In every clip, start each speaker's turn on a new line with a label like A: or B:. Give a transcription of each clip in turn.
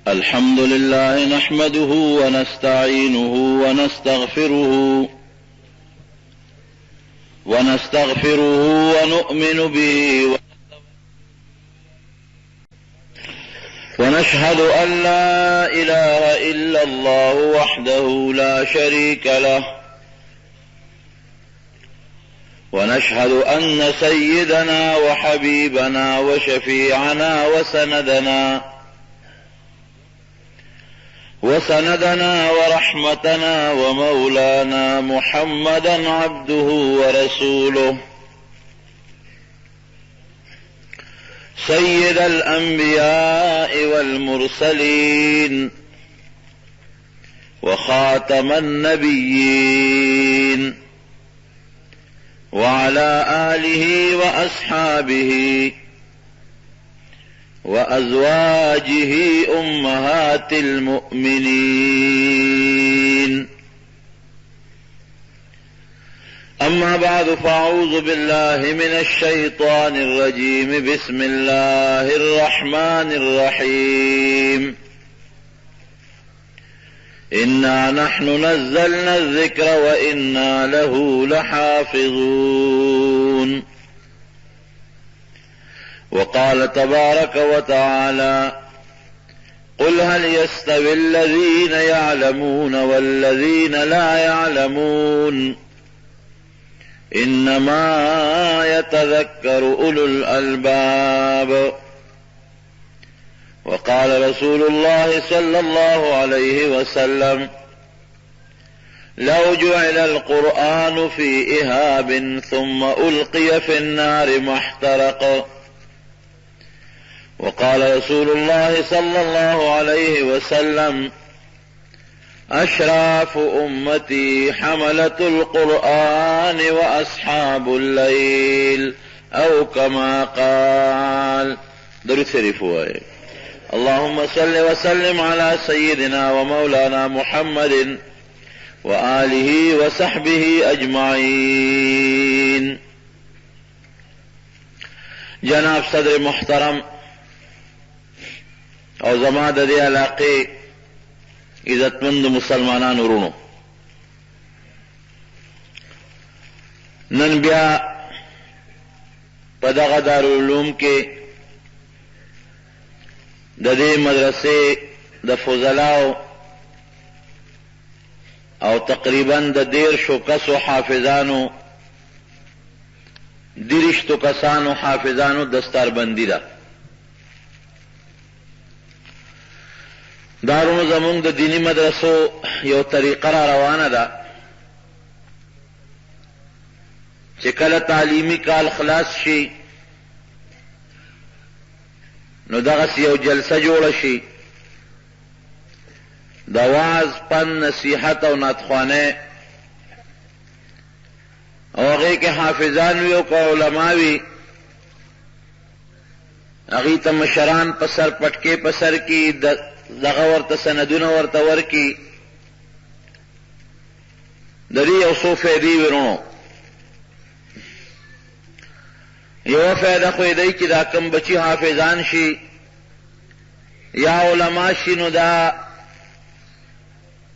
A: الحمد لله نحمده ونستعينه ونستغفره ونؤمن به ونشهد أن لا إله إلا الله وحده لا شريك له ونشهد أن سيدنا وحبيبنا وشفيعنا وسندنا ورحمتنا ومولانا محمدا عبده ورسوله سيد الأنبياء والمرسلين وخاتم النبيين وعلى آله وأصحابه وأزواجه أمهات المؤمنين أما بعد فأعوذ بالله من الشيطان الرجيم بسم الله الرحمن الرحيم إنا نحن نزلنا الذكر وإنا له لحافظون وقال تبارك وتعالى قل هل يستوي الذين يعلمون والذين لا يعلمون إنما يتذكر أولو الألباب وقال رسول الله صلى الله عليه وسلم لو جعل القرآن في إهاب ثم ألقي في النار ما احترق وقال رسول الله صلى الله عليه وسلم أشراف أمتي حملة القرآن وأصحاب الليل أو كما قال. درود شریف ہوئے. اللهم صل وسلم على سيدنا ومولانا محمد وآله وصحبه أجمعين. جناب صدر محترم او زما د دې علاقې عزتمند مسلمانانو ورونو، نن بیا په دغه دارالعلوم کې د دې مدرسې د فضلاو او تقریبا د 10 کسو حافظانو 30 کسانو حافظانو دستاربندي ده. دارونو زمونږ د دینی مدرسو یو طریقه را روانه ده چې کله تعلیمی کال خلاص شي نو دغه یو جلسه جوړه شي د واعظ پند نصیحت او نعتخوانه او هغې کې حافظان وي او که علما وي هغې ته مشران په سر پټکې په سر کې دغه ورته سندونه ورته ورکي. د دې یو څو فایدې ورونو. یوه فایده خو یې دی چې دا کم بچي حافظان شي یا علما شي نو دا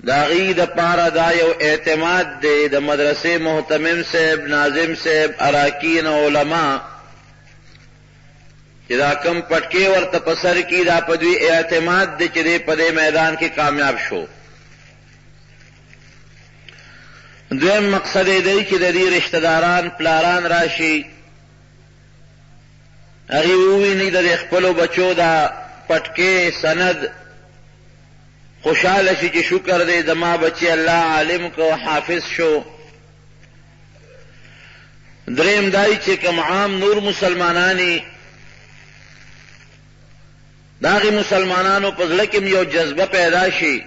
A: د هغې دپاره دا یو اعتماد دی د مدرسې محتمم صاحب، ناظم صاحب، اراکین علما چې دا کم پټکې ورته په سر کې دا په دوی اعتماد دی چې دی په دې میدان کې کامیاب شو. دویم مقصد یې دی چې د دې رشته داران پلاران راشي هغې وویني د خپلو بچو دا پټکې سند خوشحاله شي چې شکر دی زما بچی الله عالم کو حافظ شو. دریم دای چې کوم عام نور مسلمانانی داغی مسلمانانو په زړه کې یو جذبه پیدا شي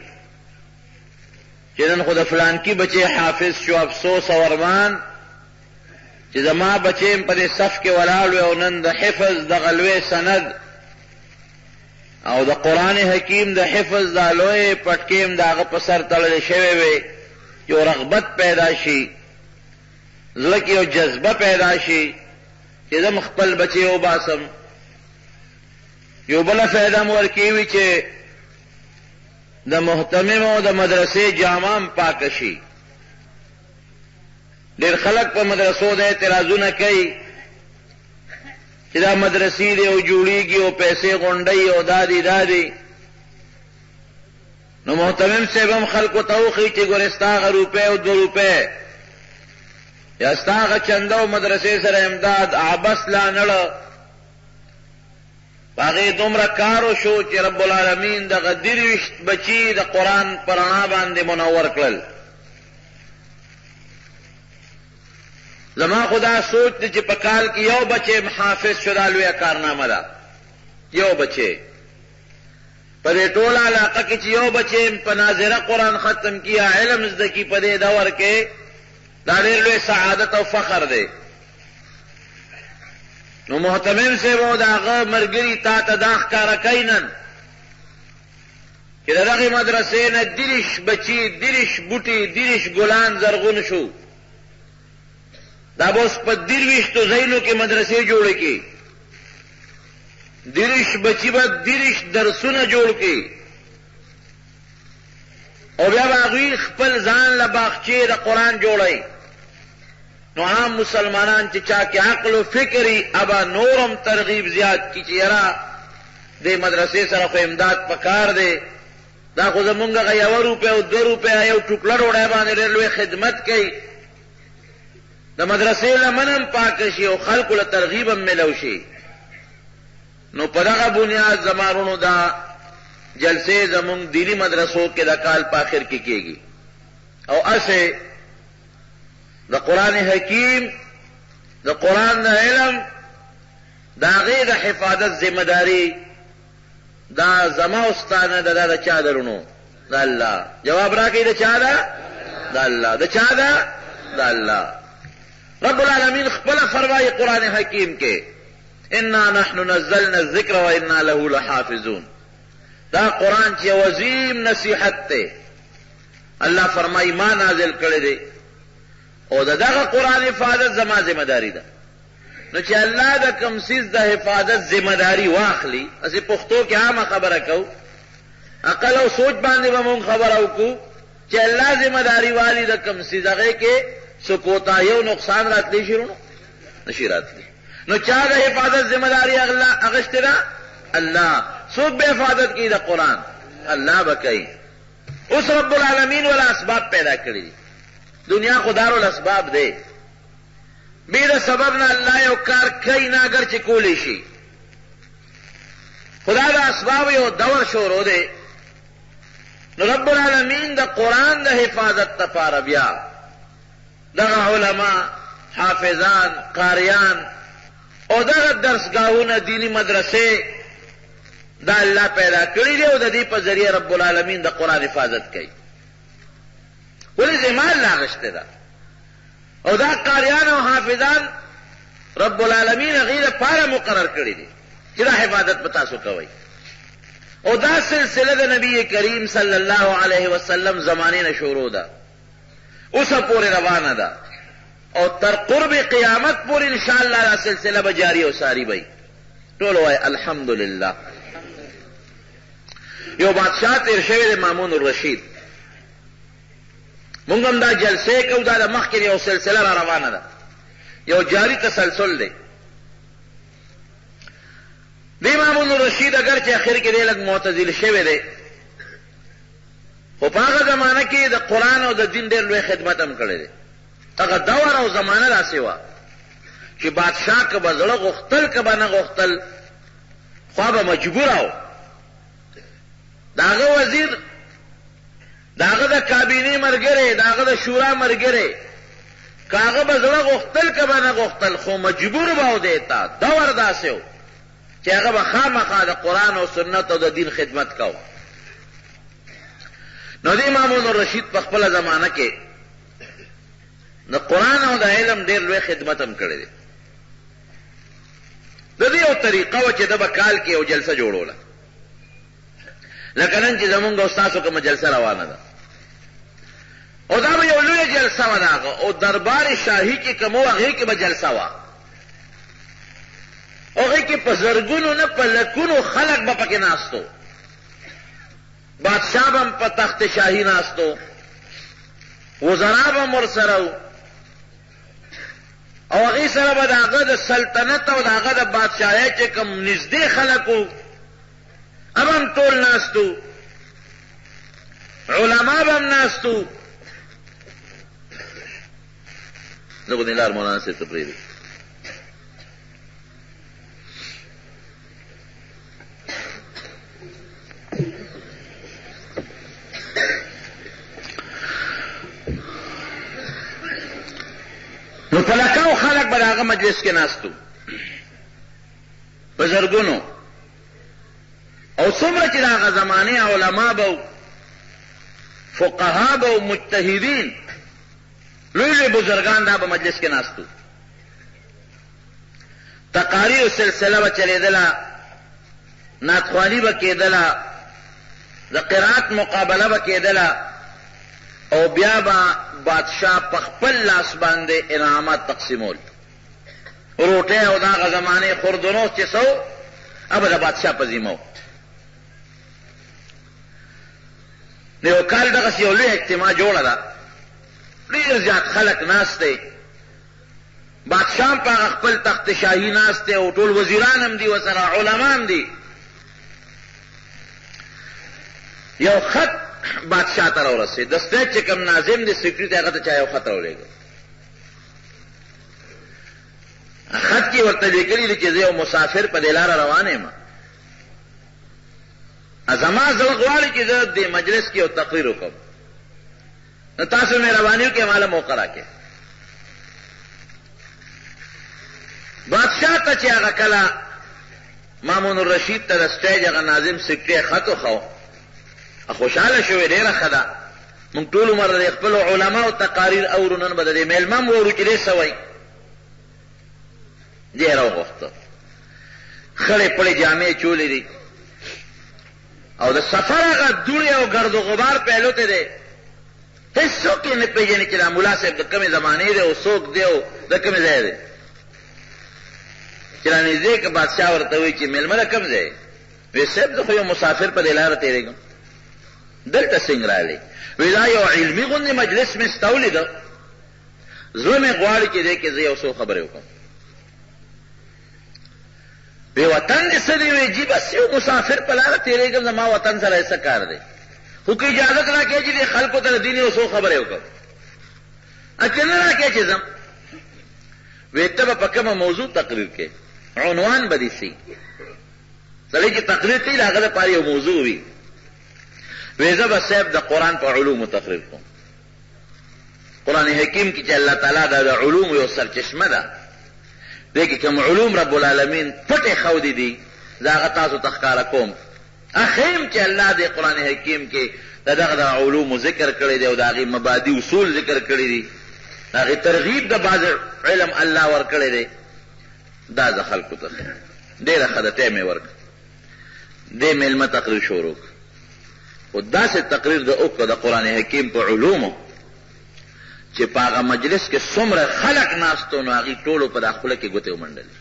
A: چې نن خو د فلان کی بچی حافظ شو، افسوس او ارمان چې زما بچیم په دې صف کې ولاړ وي او نن د حفظ د غلوې سند او د قرآن حکیم د حفظ د لوی پټکیم د هغه په سر تړلی شوی وي. یو رغبت پیدا شي، زړه کې یو جذبه پیدا شي چې زه خپل بچی وباسم. یو بله فایده مو ورکې وي چې د محتمم او د مدرسې جامام پاک شي. ډېر خلک په مدرسو د اعتراضونه کوي چې دا مدرسې دی او جوړیږي او پیسې غونډي او دادي. نو محتمم صاحب هم خلکو ته وښیي چې ګورې ستا هغه روپۍ او 2 روپۍ یا ستا هغه چنده او مدرسې سره امداد عبس لا نړه په هغې دومره کار وشو چې رب العالمین دغه 23 بچي د قرآن په رڼا باندې منور کړل. زما خدا سوچ دی چې په کال کې یو بچی حافظ شو دا لویه کارنامه ده. یو بچی په دې ټوله علاقه کې چې یو بچی په ناظره قرآن ختم کیا علم زده کي په دې دور کې دا ډېر لوی سعادت او فخر دی. نو محتمم صاحب او د هغه ملګري تا ته دا ښکاره کوي نن چې د دغې مدرسې نه 30 بچي 30 بوټي 30 ګلان زرغون شو. دا به اوس په 23 ځایونو کې مدرسې جوړې کړي. 30 بچي به 30 درسونه جوړ کړي او بیا به هغوی خپل ځان له باغچې د قرآن جوړوي. نو عام مسلمانان چې چا کې عقل و فکري ابا نورم ترغیب زیات کی چې یاره دې مدرسې سره خو امداد پکار دی. دا خو زمونږ هغه 1 روپۍ او 2 روپۍ یو ټوکړه ډوډۍ باندې ډېر لوی خدمت کوي. د مدرسې لمن هم پاک شي او خلکو له ترغیب هم ملو شي. نو په دغه بنیاد زمارونو دا جلسې زمونږ دینی مدرسو کې د کال په آخر کې کېږي او اسې د قرآن حکیم د قرآن د علم د هغې د حفاظت ذمه داري دا زما استانه ده. د چا درونو د الله جواب راکړئ. د چا ده؟ د الله. د چا ده؟ د الله. رب العالمین خپل فرمایي قرآن حکیم کې انا نحن نزلنا الذکر وانا له لحافظون. دا قرآن چې عظیم نصیحت ته الله فرمایي ما نازل کړی دی او دغه قرآن حفاظت زما ذمہ داری ده. نو چې الله د کوم څیز د حفاظت ذمہ داری واخلي اسې پښتو کې عامه خبره کوو عقل او سوچ باندې به مونږ خبره وکړو چې الله ذمہ داری والی د کوم څیز هغې کې سکوتا یو نقصان راتلی شي نشي راتلی. نو چا د حفاظت ذمہ داری اغشته ده؟ الله. څوک به حفاظت کوي د قرآن؟ الله به کوي. اوس رب العالمین ولا اسباب پیدا کړي دي. دنیا خو دارالاسباب دی. بې د سبب نه الله یو کار کوي نه اگر چې کولی شي. خدا د اسباب یو دور شروع دی. نو رب العالمین د قرآن د حفاظت لپاره بیا دغه علما حافظان قاریان او دغه درسګاهونه دینی مدرسې دا الله پیدا کړي دي او د دې په ذریعه رب العالمین د قرآن حفاظت کوي. ولې ذمه الله اخیستې ده او دا قاریان او حافظان رب العالمین هغې لپاره مقرر کړي دي چې دا حفاظت به تاسو کوئ. او دا سلسله د نبی کریم صلی الله علیه وسلم زمانې نه شروع ده اوسه پورې روانه ده او تر قرب قیامت پورې انشاءالله دا سلسله به جاری او ساری وي. ټول وایي الحمدلله. یو بادشاہ تیر شوی دی مامون الرشید. مونږ هم دا جلسې کوو دا د مخکې یو سلسله را روانه ده یو جاری تسلسل دی. دی مامون الرشید اگر چې اخر کې دی لږ معتزل شوی دی خو په هغه زمانه کې د قرآن او د دین ډېر لوی خدمت هم کړی دی. هغه دور او زمانه داسې وه چې بادشاه که به زړه غوښتل که به نه غوښتل خوا به مجبوره و. د هغه وزیر د هغه د کابینې ملګری د هغه د شورا ملګری که هغه به زړه غوښتل که به نه غوښتل خو مجبور به و دی ته. دور داسې و چې هغه به خامخا د قرآن او سنت او د دین خدمت کو. نو دی مامون الرشید په خپله زمانه کې د قرآن او د علم ډېر لوی خدمت هم کړی دی. د دې یو طریقه وه چې ده به کال کې یو جلسه جوړوله لکه نن چې زمونږ او ستاسو کومه جلسه روانه ده او دا به یو لویه جلسه وه د هغه او دربار شاهي کې کوم وه هغې کې به جلسه وه هغې کې په زرګونو نه په لکونو خلک به پکې ناستو بادشاہ بم په تخت شاهي ناستو، وزرا بم ورسره وو، او هغې سره به د هغه د سلطنت او د هغه د بادشاهۍ چې کوم نږدې خلک وو هغه هم ټول ناست وو، علما به هم ناست وو. زه خو دې لار مولانا صاحب ته پرېږدم. نو په لکاو خلک به د هغه مجلس کې ناست وو، په زرګونو، او څومره چې د هغه زمانې علما به وو، فقها به وو، مجتهدین، لوی لوی بزرگان دا په مجلس کې ناست وو. تقاریر سلسله به چلېدله، نعتخواني به کېدله، د قرائت مقابله به کېدله، او بیا به بادشاہ په خپل لاس باندې انعامات تقسیمول. روټۍ او د هغه زمانې خوردنوس چې څه و هغه به د بادشاہ په ذمه و. د یو کال دغسې یو لوی اجتماع جوړه ده، ډېر زیات خلک ناست دی، بادشاہ هم په هغه خپل تخت شاهي ناست دی، او ټول وزیران هم دي ورسره، علما هم دي. یو خط بادشاہ ته راورسېد، د سټیج چې کوم ناظم دی سیکرټري ته هغه ته چا یو خط راولېږه. خط کې ورته لیکلي دي چې زه یو مسافر په دې لاره روان یم، زما زړه غواړي چې زه دې مجلس کې یو تقریر وکړم، نو تاسو مهرباني وکړئ ماله موقع راکړئ. بادشاہ ته چې هغه کله مامون الرشید ته د سټیج هغه ناظم سیکرټري خط وښو، خوشحاله شوې، ډېره ښه ده، موږ ټول عمر د خپلو علماو تقاریر اورو، نن به د دې میلمه م وورو چې دې څه وایي. دې یې راوغوښته، خړې پړې جامې چولې دي، او د سفر هغه دوړې او ګرد و غبار پهلو ته دی، هېڅوک یې نه پېژني چې دا ملا صاحب د کومې زمانې دی او څوک دی او د کومې ځای دی. چې رانږدې که بادشاه ورته وایي چې میلمه د کوم ځای؟ وایي صاحب زه خو یو مسافر په دې لاره تېرېږم. دلته څنګه راغلی؟ وایي دا یو علمي غوندې مجلس مې ستا ولیده، زړه مې غواړي چې دې کې زه یو څو خبرې وکړم. وی وطن دې څه دی؟ وی جی بس یو مسافر په لاره تېرېږم، زما وطن سره یې څه کار دی؟ خو که اجازت راکړې چې دې خلکو ته د دین یو څو خبرې وکړم. که نه راکړې چې ځم؟ وی ته به په کومه موضوع تقریر کې؟ عنوان به دې سي، سړی چې تقریر کوي د هغه دپاره یو موضوع وي. وی زه به صاحب د قرآن په علومو تقریر کوم. قرآن حکیم کې چې الله تعالی د علومو یو سرچشمه ده، دې کې کوم علوم رب العالمین پټې ښودې دي زه هغه تاسو ته ښکاره کوم. اخیم چې الله دې قرآن حکیم کې د دغه د علومو ذکر کړی دی او د هغې مبادي اصول ذکر کړي دي، د هغې ترغیب د بعض علم الله ورکړی دی. دا زه خلکو ته ډېره ښه ده، ټایم یې ورکړه، دې میلمه تقریر شروع کړه. خو داسې تقریر د وکړه د قرآن حکیم په علومو چې په هغه مجلس کې څومره خلک ناستو، نو هغې ټولو په دا خوله کې ګوتې ومنډلې.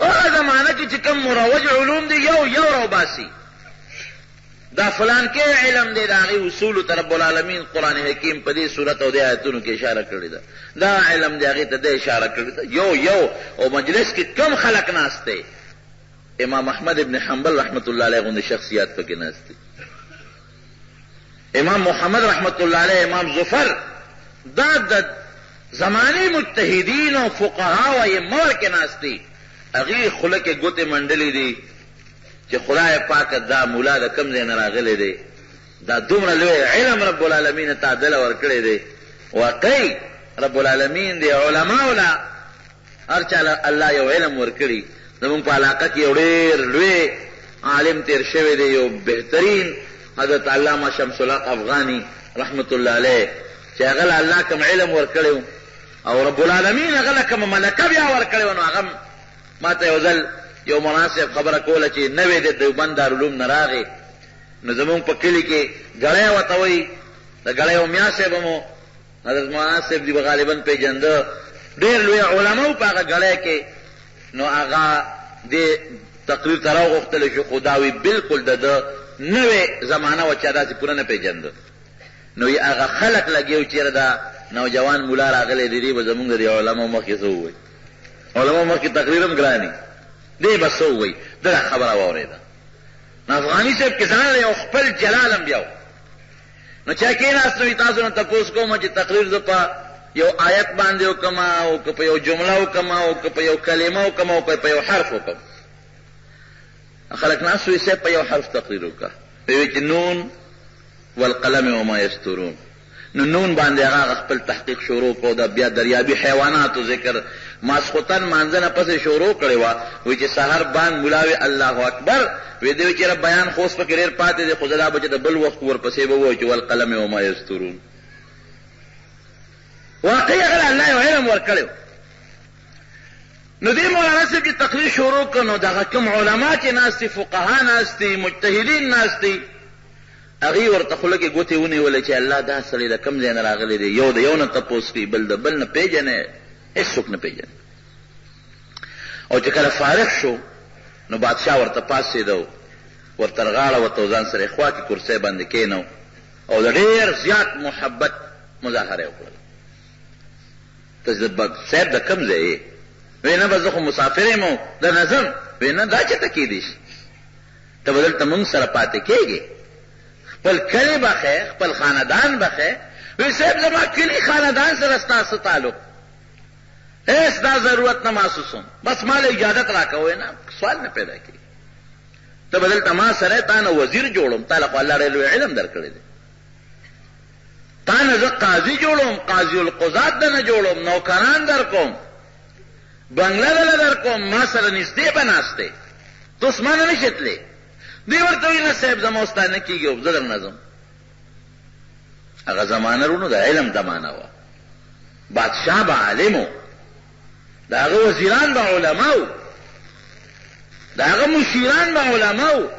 A: هغه زمانه کې چې کوم مروج علوم دي یو راوباسي، دا فلان کې علم دی، د هغې اصولو ته رب العالمین قرآن حکیم په دې صورت او دې آیتونو کې اشاره کړې ده، دا علم دی هغې ته ده اشاره کړې ده، یو او مجلس کې کم خلک ناست دی. امام احمد ابن حنبل رحمت الله علیه غوندې شخصیات پکې ناست دي، امام محمد رحمت الله علیه، امام ظفر، دا د زمانې مجتهدین او فقها او ائمه کې ناست دي، هغې خوله کې ګوتې منډلې دي چې خدای پاکه دا مولا د کوم ځای نه راغلی دی، دا دومره لوی علم رب العالمین ته دله ورکړی دی. واقعي رب العالمین دی علماو له هر چا الله یو علم ورکړي. زمونږ په علاقه کې یو ډېر لوی عالم تیر شوی دی، یو بهترین حضرت علامه شمس الحق افغاني رحمت الله علیه، چې هغه له الله کوم علم ورکړی و او رب العالمین هغه له کومه ملکه بیا ورکړی و، نو هغه ما ته یو ځل یو مناسب خبره کوله چې نوې د دیوبند دارالعلوم نه راغی، نو زمونږ په کلي کې ګړی ورته وایي، د ګړی میا صاحب مو حضرت مولانا صاحب دي به غالبا پېژنده، ډېر لوی علما و په هغه ګړی کې. نو هغه دې تقریر ته راوغوښتلی چې خو دا وي بلکل د ده نوې زمانہ و چا داسې پوره نه پیژنده. نو یې هغه خلک لګیو چېرې دا نوجوان مولا راغلی دی به زمونږ د علماو مخکې څه ووایي. علماو مخکې تقریر هم ګراني دی به څه ووایي. ده دا خبره واورېده. نو افغاني صاحب کې ځان یو خپل جلال هم بیا و. نو چا کېناست نو تاسو نه تپوس کوم چې تقریر زه په یو آیت باندې وکړم او که په یو جمله وکړم او که په یو کلمه وکړم او په یو حرف وکړم. خلک ناست وي صاحب په یو حرف تقریر وکړه. ویل چې نون والقلم وما یسترون. نو نون باندې هغه خپل تحقیق شروع کړو. د بیا دریابي حیواناتو ذکر ماسخوتن مانځنه پسې شروع کړې وه. وایي چې سحر بانګ ملا وی الله اکبر وی دی چې بیان خو اوس پکې ډېر پاتې دی خو زه دا به چې د بل وخت ورپسې به ووایو چې والقلم وما یسترون. واقعي هغه الله یو علم ورکړی و. نو دې مولانا صاحب چې تقریر شروع کړ نو دغه کوم علما چې ناست دي فقها ناست دي مجتهدین ناست دي هغې ورته خوله کې ګوتې ونیولې چې الله دا سړی د کوم ځای نه راغلی دی. یو د یو نه تپوس کوي بل د بل نه پیژنې هېڅوک نه پیژنې. او چې کله فارغ شو نو بادشاه ورته پاڅېده ورته غاړه ورته ځان سره خوا کې کرسۍ باندې کېنو او د ډېر زیات محبت مظاهره یې وکړل. ته صاحب د کوم ځای یې؟ وی نه به زه خو مسافر یم او د نظم. وی نه دا چېرته کېدی شي؟ ته به دلته مونږ سره پاتې کېږې خپل کلی به ښې خپل خاندان به ښې. وی صاحب زما کلي خاندان سره ستا څه تعلق؟ هیڅ دا ضرورت نه محسوسوم بس ما له اجازت راکوئ نه سوال نه پیدا کېږي. ته به دلته ما سره تا نه وزیر جوړم تا له خو الله ډېر لوی علم در کړی دی. تا نه زه قاضي جوړوم قاضي القضات ده نه جوړوم نوکران در کوم بنگله دله در کوم ما سره نږدې به ناستې ته اوس ما نه نشې تللی. دوی ورته وایي نه صاحب زما اوس تا نه کېږي او زه در نه ځم. هغه زمانه رونو د علم زمانه وه. بادشاه به عالم و د هغه وزیران به علما و د هغه مشیران به علما و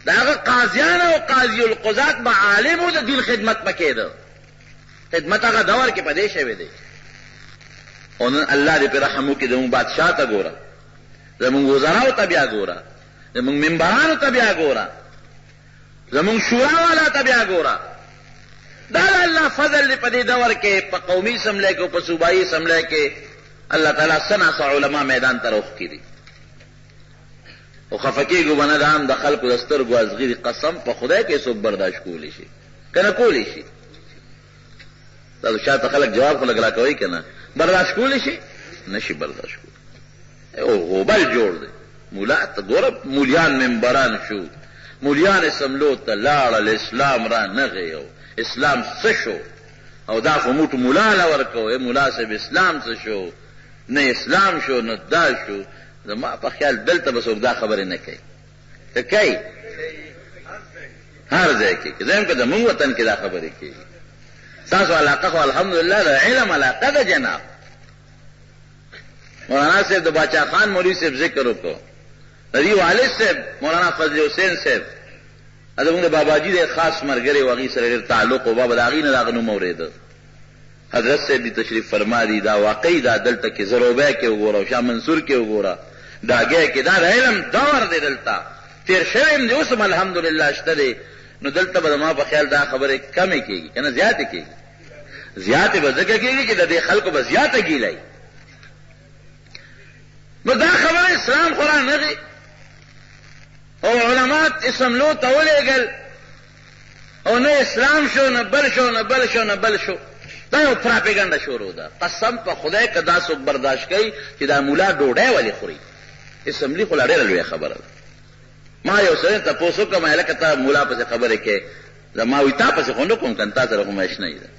A: د هغه قاضیان او قاضي القضات به عالم و د دین خدمت به کېده. خدمت هغه دور کې په دې شوی دی. او نن الله دې پرې رحم وکړي زموږ بادشاه ته ګوره زموږ وزراو ته بیا ګوره زموږ ممبرانو ته بیا ګوره زموږ شورا والا ته بیا ګوره. دا د الله فضل دی په دې دور کې په قومي اسمبلی کې او په صوبایي اسمبلی کې الله تعالی څه ناڅه علما میدان ته راوښکي دي. او خفه کېږو به نه د عام د خلکو د سترګو ازغي دي. قسم په خدای کې څوک برداشت کولی شي که نه کولی شي؟ تاسو شاته خلک جواب خو لږ راکوئ که نه برداشت کولی شي؟ نشي برداشت کولی. او غوبل جوړ دی. مولا ته ګوره مولیان ممبران شو مولیان اسمبلو ته لاړل اسلام را نغی او اسلام څه شو او دا خو موټو مولا له ورکوئ مولا صاحب اسلام څه شو نه اسلام شو نه دا شو. زما په خیال دلته به څوک دا خبرې نه کوي. که کوي هر ځای کې زم که زمونږ وطن کې دا خبرې کېږي. ستاسو علاقه خو الحمدلله د علم علاقه ده جناب. مولانا صاحب د باچا خان مولوي صاحب ذکر وکړو د دې والد صاحب مولانا فضل حسین صاحب زمونږ د باباجي د خاص ملګری و هغې سره ډېر تعلق و بابا د هغې نه د هغه نوم اورېده. حضرت صاحب دې تشریف فرما دي دا واقعي دا دلته کې زروبی کې وګوره او شاه منصور کې وګوره ډاګی کې دا د علم دور دی دلته تېر شوی یم دی اوس هم الحمدلله شته دی. نو دلته به زما په خیال دا خبرې کمې کېږي که نه زیاتې کېږي. زیاتې به ځکه کېږي چې د دې خلکو به زیاته ګیلئ. نو دا خبره اسلام خو را نغی او علمات اسمبلو ته ولېږل او نه اسلام شو نه بل شو نه بل شو نه بل شو. دا یو پراپیګنډه شروع ده. قسم په خدای که دا څوک برداشت کوي چې دا مولا ډوډۍ ولې خوري اسمبلي خو لا ډېره لویه خبره ده. ما یو سړی تپوس وکړم هلکه ته مولا پسې خبرې کوې زما وایي تا پسې خو نه کوم که تا سره خو ماشنۍ ده.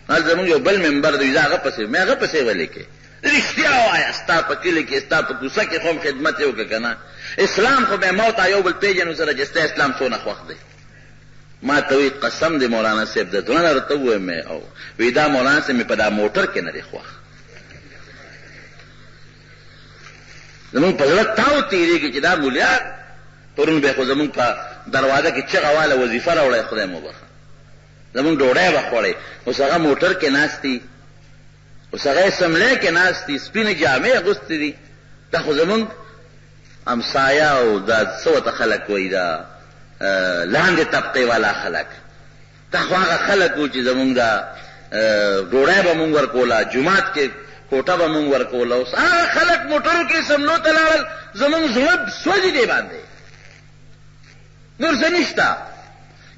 A: هلته زمونږ یو بل ممبر دی زه هغه پسې مې هغه پسې ولې کوې رښتیا ووایه ستا په کلي کې ستا په کوڅه کې خو هم خدمت یې وکړه که نه اسلام خو به مو ته یو بل پېژنو سره چې ستا اسلام څونه خوښ دی. ما ته وی قسم دی مولانا صاحب د دونه درته ووایم او وی دا مولانا صاحب مې په دا موټر کې نه دی خوښ. زمونږ په زړه تاو تېرېږي چې دا مولیان پرون به خو زمونږ په دروازه کې چغه واله وظیفه راوړی خدای مو بخښه زمونږ ډوډۍ به خوړی اوس هغه موټر کې ناست دي اوس هغه اسمبلی کې ناست دي سپینې جامې اغوستې دي دا خو زمونږ همسایه او دا څه ورته خلک وایي دا لاندې طبقې والا خلک دا خو هغه خلک وو چې زمونږ دا ډوډۍ به مونږ ورکوله جومات کې کوټه به مونږ ورکوله اوس هغه خلک موټرو کې سمنو ته لاړل زمونږ زړه سوځي دی باندې نور څه نشته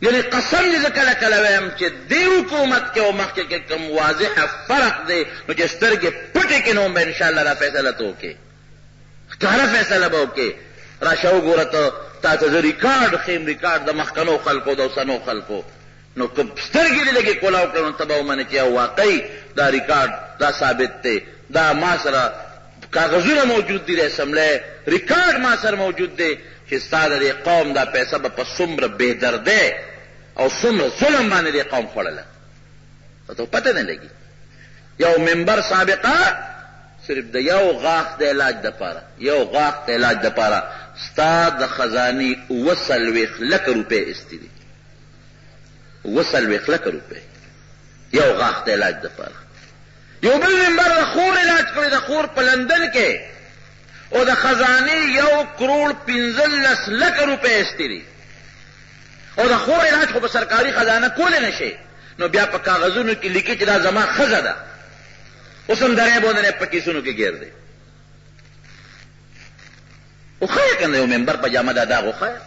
A: یعنی قسم دې زه کله کله وایم چې دې حکومت کې او مخکې کې کوم واضحه فرق دی نو چې سترګې پټې کړي نو به انشاءالله دا فیصله ته وکړې ښکاره فیصله به وکړې راشه وګوره ته تا ته زه ریکارډ ښیم ریکارډ د مخکنو خلکو د اوسنو خلکو نو که سترګې دې لږې کولاو کړه نو ته به ومنې چې واقعي دا ریکارډ دا ثابت دی دا ما سره کاغذونه موجود دي د اسمبلی ریکارډ ما سره موجود دی چې ستا د دې قوم دا پیسه به په څومره بېدردۍ او څومره ظلم باندې دې قوم خوړله ته پته نه لګي یو ممبر سابقه صرف د یو غاښ د علاج دپاره یو غاښ د علاج دپاره ستا د خزانې 40 لکه روپۍ ایستي دي 40 لکه روپۍ یو غاښ د علاج دپاره یو بل ممبر د خور علاج کړی د خور په لندن کې او د خزانې 1.15 لکه روپۍ ایستي دي او د خور علاج خو په سرکاري خزانه کولی نه شي نو بیا په کاغذونو کې لیکي چې دا زما ښځه ده اوس هم درې بودنې په کیسونو کې ګیر دی وښایه که نه یو ممبر په جامه دا داغ وښایه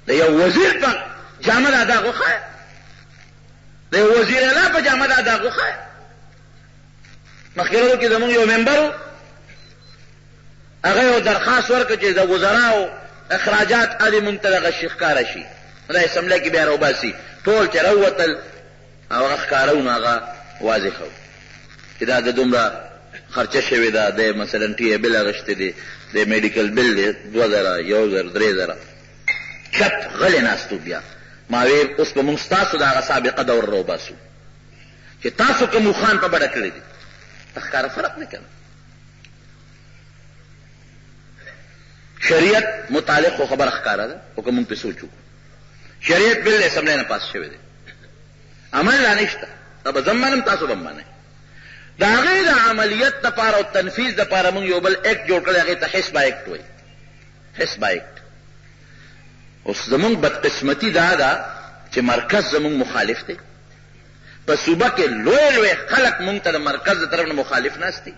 A: د یو وزیر په جامه دا داغ وښایه د یو وزیر اعلی په جامه دا داغ وښایه مخکې ورځو کې زمونږ یو ممبر و هغه یو درخواست ورکړه چې د وزراو اخراجات علي مونږ ته دغه شي ښکاره شي دا اسمبلی کې بیا راوباسي ټول چې راووتل او هغه ښکاره و نو هغه واضحه و چې دا د دومره خرچه شوې ده د مثلا ټي ای بل اغشتی دی د میډیکل بل دی 2000 1000 3000 چپ غلی ناستو بیا ما ویل اوس به مونږ ستاسو د هغه سابقه دور راوباسو چې تاسو کوم خوان په بډه کړی دي ته ښکاره فرق نه کوي شریعت متعلق خو خبره ښکاره ده خو که مونږ پې سوچ وکړو شریعت بل اسمبلی نه پاس شوی دی عمل لا نشته دا به زم منم تاسو به هم منئ د هغې د عملیت دپاره او تنفیذ دپاره مونږ یو بل ایکټ جوړ کړی هغې ته حسبه ایکټ وایي حسبه ایکټ اوس زمونږ بدقسمتي دا ده چې مرکز زمونږ مخالف دی په صوبه کې لوی لوی خلک مونږ ته د مرکز د طرف نه مخالف ناست دي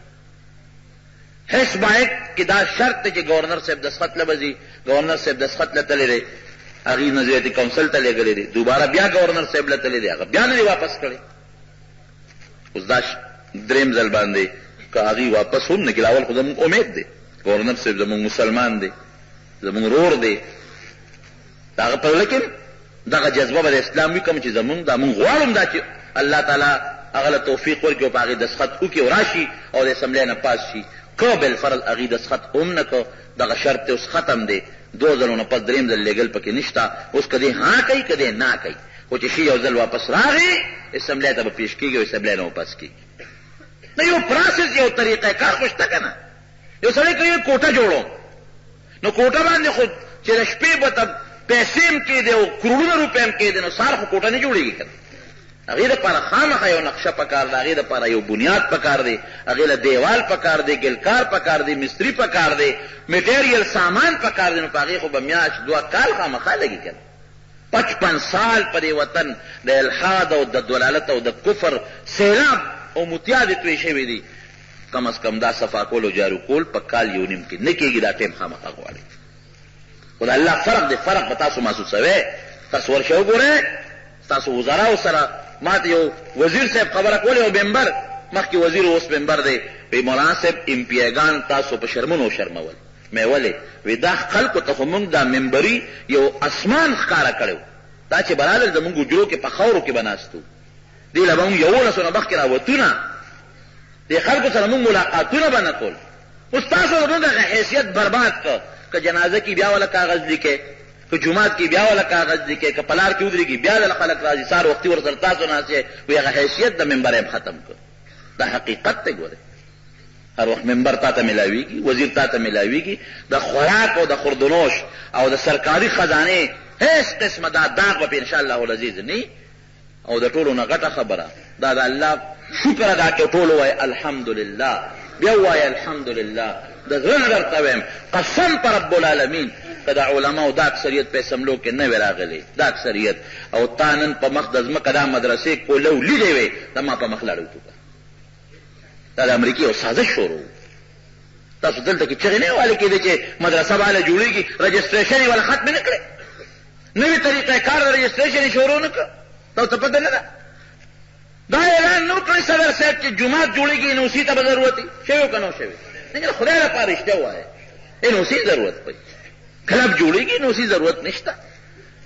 A: حسبه ایکټ کې دا شرط دی چې گورنر صاحب دستخط له به ځي گورنر صاحب دستخط له تللی دی هغې نظریاتي کونسل ته لېږلی دی دوباره بیا گورنر صاحب له تللی دی هغه بیا نه دی واپس کړی اوس دا دریم ځل باندې که هغې واپس هم نه کړي اول خو زمونږ امید دی گورنر صاحب زمونږ مسلمان دی زمونږ رور دی د هغه په زړه کې دغه جذبه به د اسلام وي کوم چې زمونږ دا مونږ غواړم دا چې الله تعالی هغه له توفیق ورکړي او په هغې دستخط وکړي او راشي او د اسمبلی نه پاس شي که بالفرض هغې دستخط هم نه که دغه شرط دی اوس ختم دی 2 ځلو نه پس دریم ځل لیږل پکې نشته اوس که دی ها کوي که دی نه کوي خو چې شي یو ځل واپس راغی اسمبلی ته به پیش کېږي او اسمبلی نه واپس کېږي نه یو پروسس یو طریقه کار خو شته که نه یو سړی که یو کوټه جوړوم نو کوټه باندې خو چې د شپې به ته پیسې هم کېدې او کروڑونه روپۍ هم کېدې نو سهار خو کوټه نه جوړېږي که نه هغې دپاره خامخا یو نقشه پکار ده هغې دپاره یو بنیاد پکار دی هغې له دیوال پکار دی ګلکار پکار دی مستري پکار دی میټیریل سامان پکار دی نو په هغې خو به میاشت 2 کال خامخا لګي که 55 سال په دې وطن د الحاد او د دلالت او د کفر سیلاب او متیادې توی شوي دي کم از کم دا صفا کول او جارو کول په کال یو نیم کې نه کېږي دا ټایم خامخا غواړي خو د الله فرق دی فرق به تاسو محسوسوئ تاسو ورشئ وګورئ تاسو وزراو سره ما ته یو وزیر صاحب خبره کوله یو ممبر مخکې وزیر اوس ممبر دی وی مولانا صاحب امپیګان تاسو په شرمونو شرمول مې ولې وی دا خلکو ته خو مونږ دا ممبري یو اسمان ښکاره کړی و دا چې برادر زمونږ حجرو کې په خاورو کې به ناستو دې له به مونږ 11 نه مخکې راوتونه دې خلکو سره مونږ ملاقاتونه به نه کول اوس تاسو د مونږ هغه حیثیت برباد کړ که جنازه کې بیا ولا کاغذ لیکې که جمعات کې بیا ولا کاغذ لیکې که پلار کې ودرېږي بیا د خلک راځي سار وختي ورسره تاسو ناستې وی هغه حیثیت د ممبر یې ختم کړ دا حقیقت دی ګورئ هر وخت ممبر تا ته ملاویږي وزیر تا ته ملاویږي د خوراک او د خوردنوش او د سرکاري خزانې هیڅ قسمه دا داغ به په انشاءالله العزیز نه او د ټولو نه غټه خبره دا د الله شکر ادا کړئ ټول وایي الحمدلله بیا وایي الحمدلله د زړه نه درته وایم قسم په رب العالمین که د علماو دا اکثریت په اسمبلو کې نه وی راغلی دا اکثریت او تا نن په مخ د ځمکه دا مدرسې کولو لیدې وې د ما په مخ لاړې وټوکه دا د امریکې یو سازش شروع تاسو دلته کې چغې نه والې کېدې چې مدرسه باندې جوړېږي رجسټریشن یې والا ختم نه کړې نوې طریقه کار د رجسټریشن یې شروع نه کړ تاسو ته پته نه ده دا اعلان نه کړی صدر صاحب چې جومات جوړېږي نو اسی ته به ضرورت شوی که نه شوی نه خدای لپاره رښتیا ووایه نو اسی ضرورت پي کلب جوړېږي نو اسی ضرورت نشته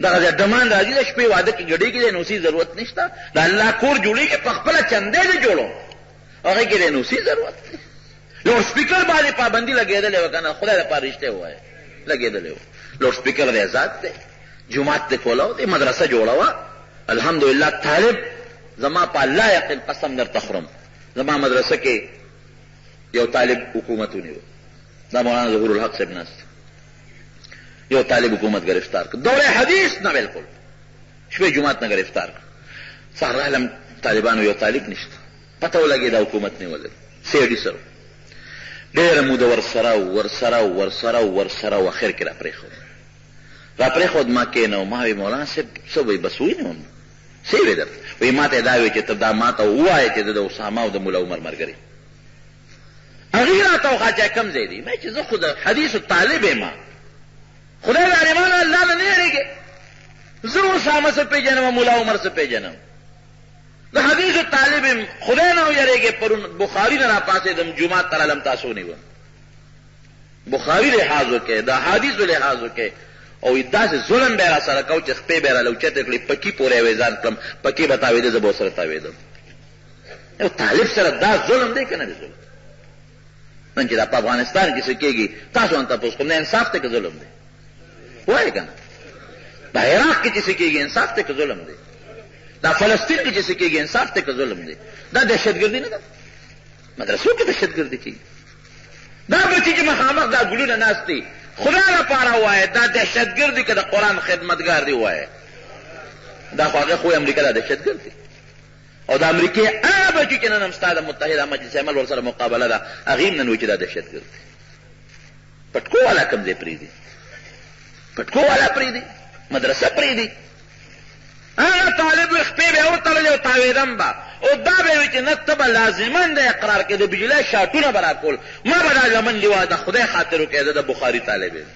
A: دغه ډمان راځي د شپې واده کې ګډېږي نو اسی ضرورت نشته د الله کور جوړېږي په خپله چندې دې جوړو هغې کې نو اسی ضرورت دی لوډ سپیکر باندې پابندي لګېدلې وه که نه خدای لپاره رښتیا ووایه لګېدلې وه لوډ سپیکر دی ذات دی جومات دې کولاو دی مدرسه جوړوه الحمدلله طالب زما په الله یقین قسم درته خورم زما مدرسه کې یو طالب حکومت ونیو دا مولانا ظهور الحق صاحب ناست یو طالب حکومت گرفتار کړ دوره حدیث نه بالکل شپې جمعات نه گرفتار کړ سهار راغلم طالبانو یو طالب نشته پته ولګېده دا حکومت نیولی سیډي سره ډېره موده ورسره و اخر کې را پرېښود ما کېنو ما وی مولانا صاحب څه وایي بس ونیوم څه یې وې درته وایي ما ته یې دا وی چې ته دا ما ته ووایې چې د اسامه او د ملا عمر ملګری هغې راته وښه چې کوم ځای دی چې زه خو د حدیثو طالب یم خدای ظالمانو الله نه نه یېرېږې زه اسامه څه پېژنم ملا عمر څه پېژنم د حدیثو طالب یم خدای نه ویېرېږې پرون بخاري نه راپاڅېدم جومات ته رالم تاسو ونیوم بخاري لحاظ وکړئ د احادیثو لحاظ وکړئ او داسې ظلم به یې راسره کو چې خپې به یې راله اوچتې کړې پکې پورې یې ځان کړم پکې به تاوېده زه به ورسره تاوېدم یو طالب سره دا ظلم دی که نه دی ظلم نن چې دا په افغانستان کې څه کېږي تاسو هم تپوس کوم نه انصاف دی که ظلم دی وایې که نه دا عراق کې چې څه کېږي انصاف دی که ظلم دی دا فلسطین کې چې څه کېږي انصاف دی که ظلم دی دا دهشتګردي نه ده مدرسو کې دهشتګردي کېږي دا بچي چې مخامخ دا ګلونه ناست دي خدا لپاره ووایه دا دهشتګرد دی که د قرآن خدمتګار دی ووایه دا خو هغه خو امریکا دا دهشتګرد دی او د امریکې هغه بچي چې نن هم ستا د متحده مجلس عمل ورسره مقابله ده هغې هم نن وایي چې دا دهشتګرد دی پټکو والا کوم ځای پرېږدي پټکو والا پرېږدي مدرسه پرېږدي هغه طالب خپې به یې وتړلې او تاوېدم به او دا به وي چې نه ته به لازمن د اقرار کې د بجلۍ شاټونه به راکول ما به دا لمن لیوا د خدای خاطر وکړې د بخاري طالب یم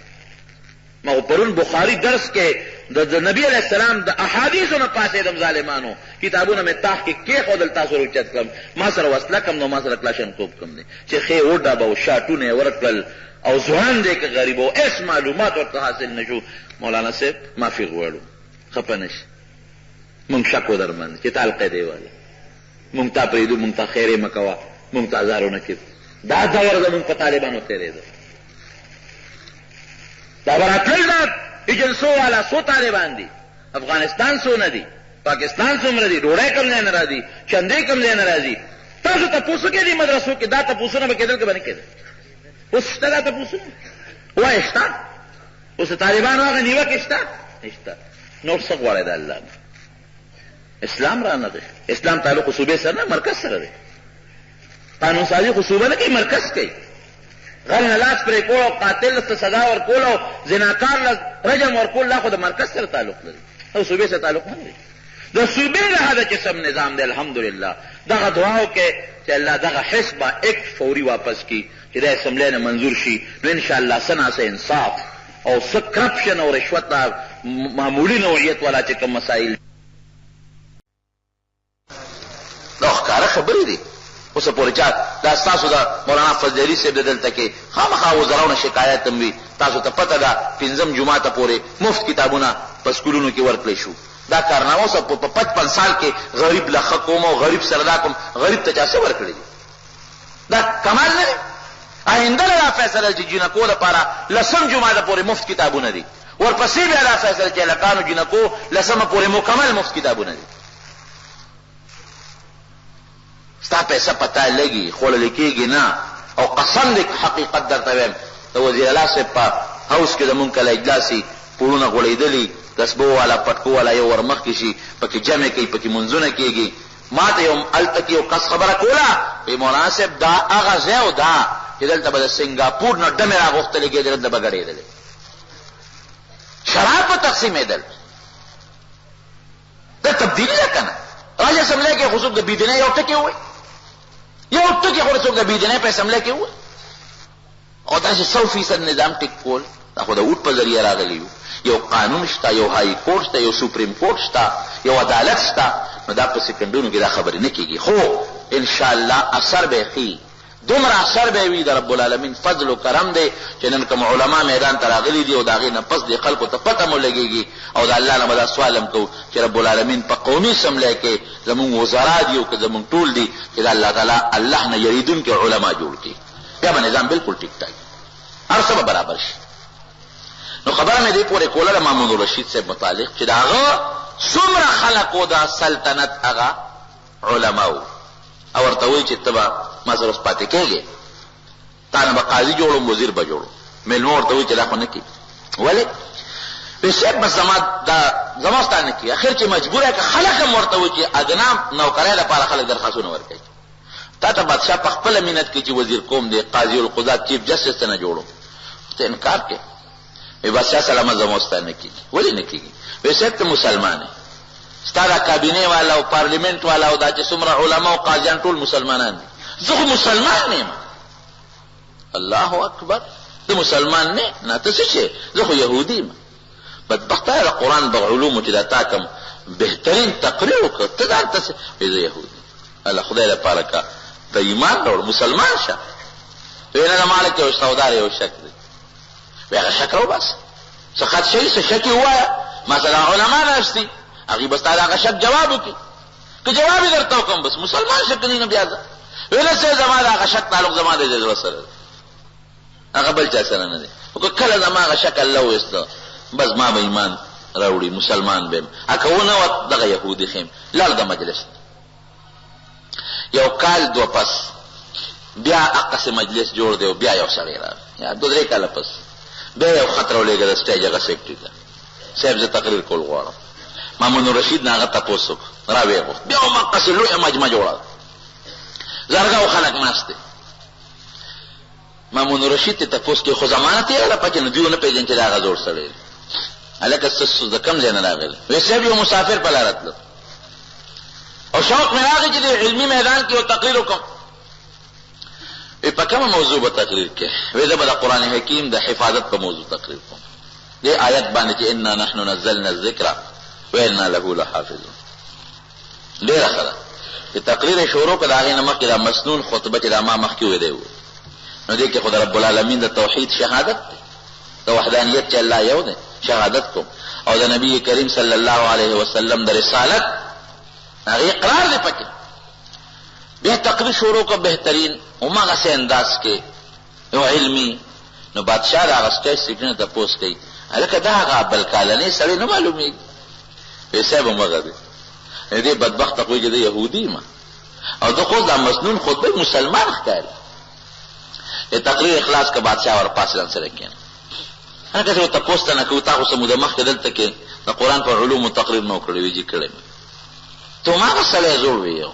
A: ما خو پرون بخاري درس کې د نبي علیه السلام د احادیثو نه پاڅېدم ظالمانو کتابونه مې تاخ کې کېښودل تاسو روچت کړم ما سره وسله کم نو ما سره کلاشنکوف کم دی چې ښې وډبه او شاټونه یې ورکړل او ځوان دی که غریب او هېڅ معلومات ورته حاصل نه شو مولانا صاحب معافي غواړو خفه نه شي مونږ شک و درمند چې تا القاعدې والی مونږ تا پرېږدو مونږ ته خیر یې مه کوه مونږ ته ازارونه کړي دا دور زمونږ په طالبانو تېرېده دا به راتلل دا ایجنسو والا څو طالبان دي افغانستان څو نه دي پاکستان څومره دي ډوډۍ کوم ځای نه را ځي چندې کوم ځای نه را ځي تاسو تپوسو کې دي مدرسو کې دا تپوسونه به کېدل که به نه کېدل اوس شته دا تپوسونه وایه شته اوس د طالبانو هغه نیوکې شته نشته نور څه غواړئ د الله نه اسلام را نه دی اسلام تعلق صوبې سره نه مرکز سره دی قانون سازي خو صوبه نه کوي مرکز کوي غل نه لاس پرې کول او قاتل ته سزا ورکول او زناکار له رجم ورکول دا خو د مرکز سره تعلق لري او صوبې سره تعلق نه لري د صوبې له هغه قسم نظام دی الحمدلله دغه دعا وکړئ چې الله دغه حزب ایکټ فوري واپس کړي چې د اسمبلۍ نه منظور شي نو انشاءالله څه ناڅه انصاف او څه کرپشن او رشوت معمولي نوعیت والا چې کوم مسایل دا ښکاره خبرې دي اوسه پورې چا دا ستاسو د مولانا فضل علي صاحب د دلته کې خامخا وزراونه شکایت هم وي تاسو ته پته ده پنځم جوماته پورې مفت کتابونه په سکولونو کې ورکړی شو دا کارنامه اوسه په 55 سال کې غریب له ښه کوم او غریب سره دا کوم غریب ته چا څه ورکړي دي دا کمال نه دی آینده له دا فیصله چې جینکو دپاره لسم جوماته پورې مفت کتابونه دي ورپسې بیا دا فیصله چې هلکانو جینکو لسمه پورې مکمل مفت کتابونه دي ستا پیسه پتا لګي خوړلی کېږي نه او قسم دی حقیقت درته وایم د وزیر الله صاحب په هاوس کې زمونږ کله اجلاسي پوړونه غوړېدلي دسبو والا پټکو والا یو ورمخکې شي پکې جمع کوي پکې منځونه کېږي ما ته یو هلته کې یو کس خبره کوله وایي مولانا صاحب دا هغه ځای او دا چې دلته به د سنګاپور نه ډمې راغوښتلې کېدې، دلته به ګډېدلې، شراب به تقسیمېدل. دا تبدیلي ده که نه؟ راج اسمبلی کې خو څوک د بېدینۍ یو ټکي ووایي، یو ټکي خو څوک د بېدینۍ په اسمبلی کې ووایي. او داسې 100% نظام ټیک کول دا خو د اوټ په ذریعه راغلی وو. یو قانون شته، یو های کورټ شته، یو سپریم کورټ شته، یو عدالت شته. نو دا په سکندونو کې دا خبرې نه کېږي، خو انشاءالله اثر به ښي، دومره اثر به وي. د رب العالمین فضل و کرم دی چې نن کوم علما میدان ته راغلي دي او د هغې نه پس د خلکو ته پته مو لګېږي. او د الله نه به دا سوال هم کوو چې رب العالمین په قومي اسمبلی کې زمونږ وزرا دي او که زمونږ ټول دي چې د الله تعالی الله نه یریدونکي علما جوړ کړي، بیا به نظام بلکل ټیک ټاک هر څه به برابر شي. نو خبره مې دې پورې کوله د محمود الرشید صاحب متعلق چې د هغه څومره خلقو د سلطنت هغه علما وو، او ورته وایي چې ته به ما سره اوس پاتې کېږې، تا نه به قاضي جوړم، وزیر به جوړم. میلمه ورته وایي چې دا خو نه کېږي. ولې؟ وایي صاحب بس زما ستا نه کېږي. اخر چې مجبوره که خلک هم ورته وایي چې ادنا نوکرۍ لپاره خلک درخواستونه ورکوي. تا ته بادشاه په خپله مینت کې چې وزیر کوم دی، قاضي القضات، چیف جسټس ته نه جوړو، ته انکار کې. وایي بادشاه سلامت زما ستا نه کېږي. ولې نه کېږي؟ وایي صاحب ته مسلمان یې، ستا دا کابینې والا او پارلیمنټ والا او دا چې څومره علما او قاضیان ټول مسلمانان دي، زه خو مسلمان نه یم. الله اکبر، ته مسلمان نه؟ نه ته څه شی؟ زه خو یهودي یم. بدبخته د قرآن د علومو چې دا تا کوم بهترین تقریر وکړه، ته دا هلته څه؟ وایي زه یهودي. الله خدای لپاره که ته ایمان راوړ مسلمان شه. وایي نه د مالک یو سودار یو شک دی. وایي هغه شک راوباسه، څه خط شوي څه شک یې ووایه، مثلا علما ناست دي هغې به ستا د هغه شک جواب وکړي. که جواب یې درته وکړم بس مسلمان شه، که نه بیا ځه. وایي نه صاحب زما د هغه شک تعلق زما د زړه سره دی، هغه بل چا سره نه دی. خو که کله زما هغه شک الله وایسته بس ما به ایمان راوړي، مسلمان به یم. که ونه وه دغه یهودي ښیم. لاړ د مجلس یو کال دو پس بیا هغسې مجلس جوړ دی او بیا یو سړی راغی، یا 2-3 کاله پس بیا یو خط راولېږه د سټیج هغه سیکرټري ته، صاحب زه تقریر کول غواړم. محمود الرشید نه هغه تپوس وکړ، راویې غوښت. بیا هم هغسې لویه مجمع جوړه ده، زرګاو خلک ناست دی. محمود الرشید ته تپوس کوي خو زمانه تېره پکې نه، دوی ونه پېژني چې دا هغه زوړ سړی دی. هلکه ستاسو د کوم ځای نه راغلی؟ وایي صاحب یو مسافر په لاره تلم او شوق مې راغی چې د علمي میدان کې یو تقریر وکړم. وایي په کومه موضوع به تقریر کې؟ وایي زه به د قرآن حکیم د حفاظت په موضوع تقریر کوم، دې آیت باندې چې انا نحن نزلنا الذکر وانا له لحافظون. ډېره ښه ده چې تقریر یې شروع کړه، د هغې نه مخکې دا مسنون خطبه چې دا ما مخکې ویلی و، نو دې کې خو د رب العالمین د توحید شهادت دی، د وحدانیت چې الله یو دی شهادت کوم، او د نبی کریم صلی الله علیه وسلم د رسالت هغې اقرار دی پکې. بیا تقریر شروع کړه بهترین هماغسې انداز کې یو علمي. نو بادشاه د هغه سټیج سیکرټري نه تپوس کوي هلکه دا هغه بل کالنی سړی نه معلومېږي؟ وایي صاحب همغه دی. دې بدبخته خو چې د یهودي یم او ده خو دا مسنون خطبه مسلمان ښکاري. تقریر اخلاص که بادشاه ورپاسې ځان سره کښېنه، هغه کسې ورته پوسته نه کوي تا خو څه موده مخکې دلته کې د قرآن په علومو تقریر نه و کړی؟ وایي جي کړی مې. ته هماغه سړی زوړ وې یو،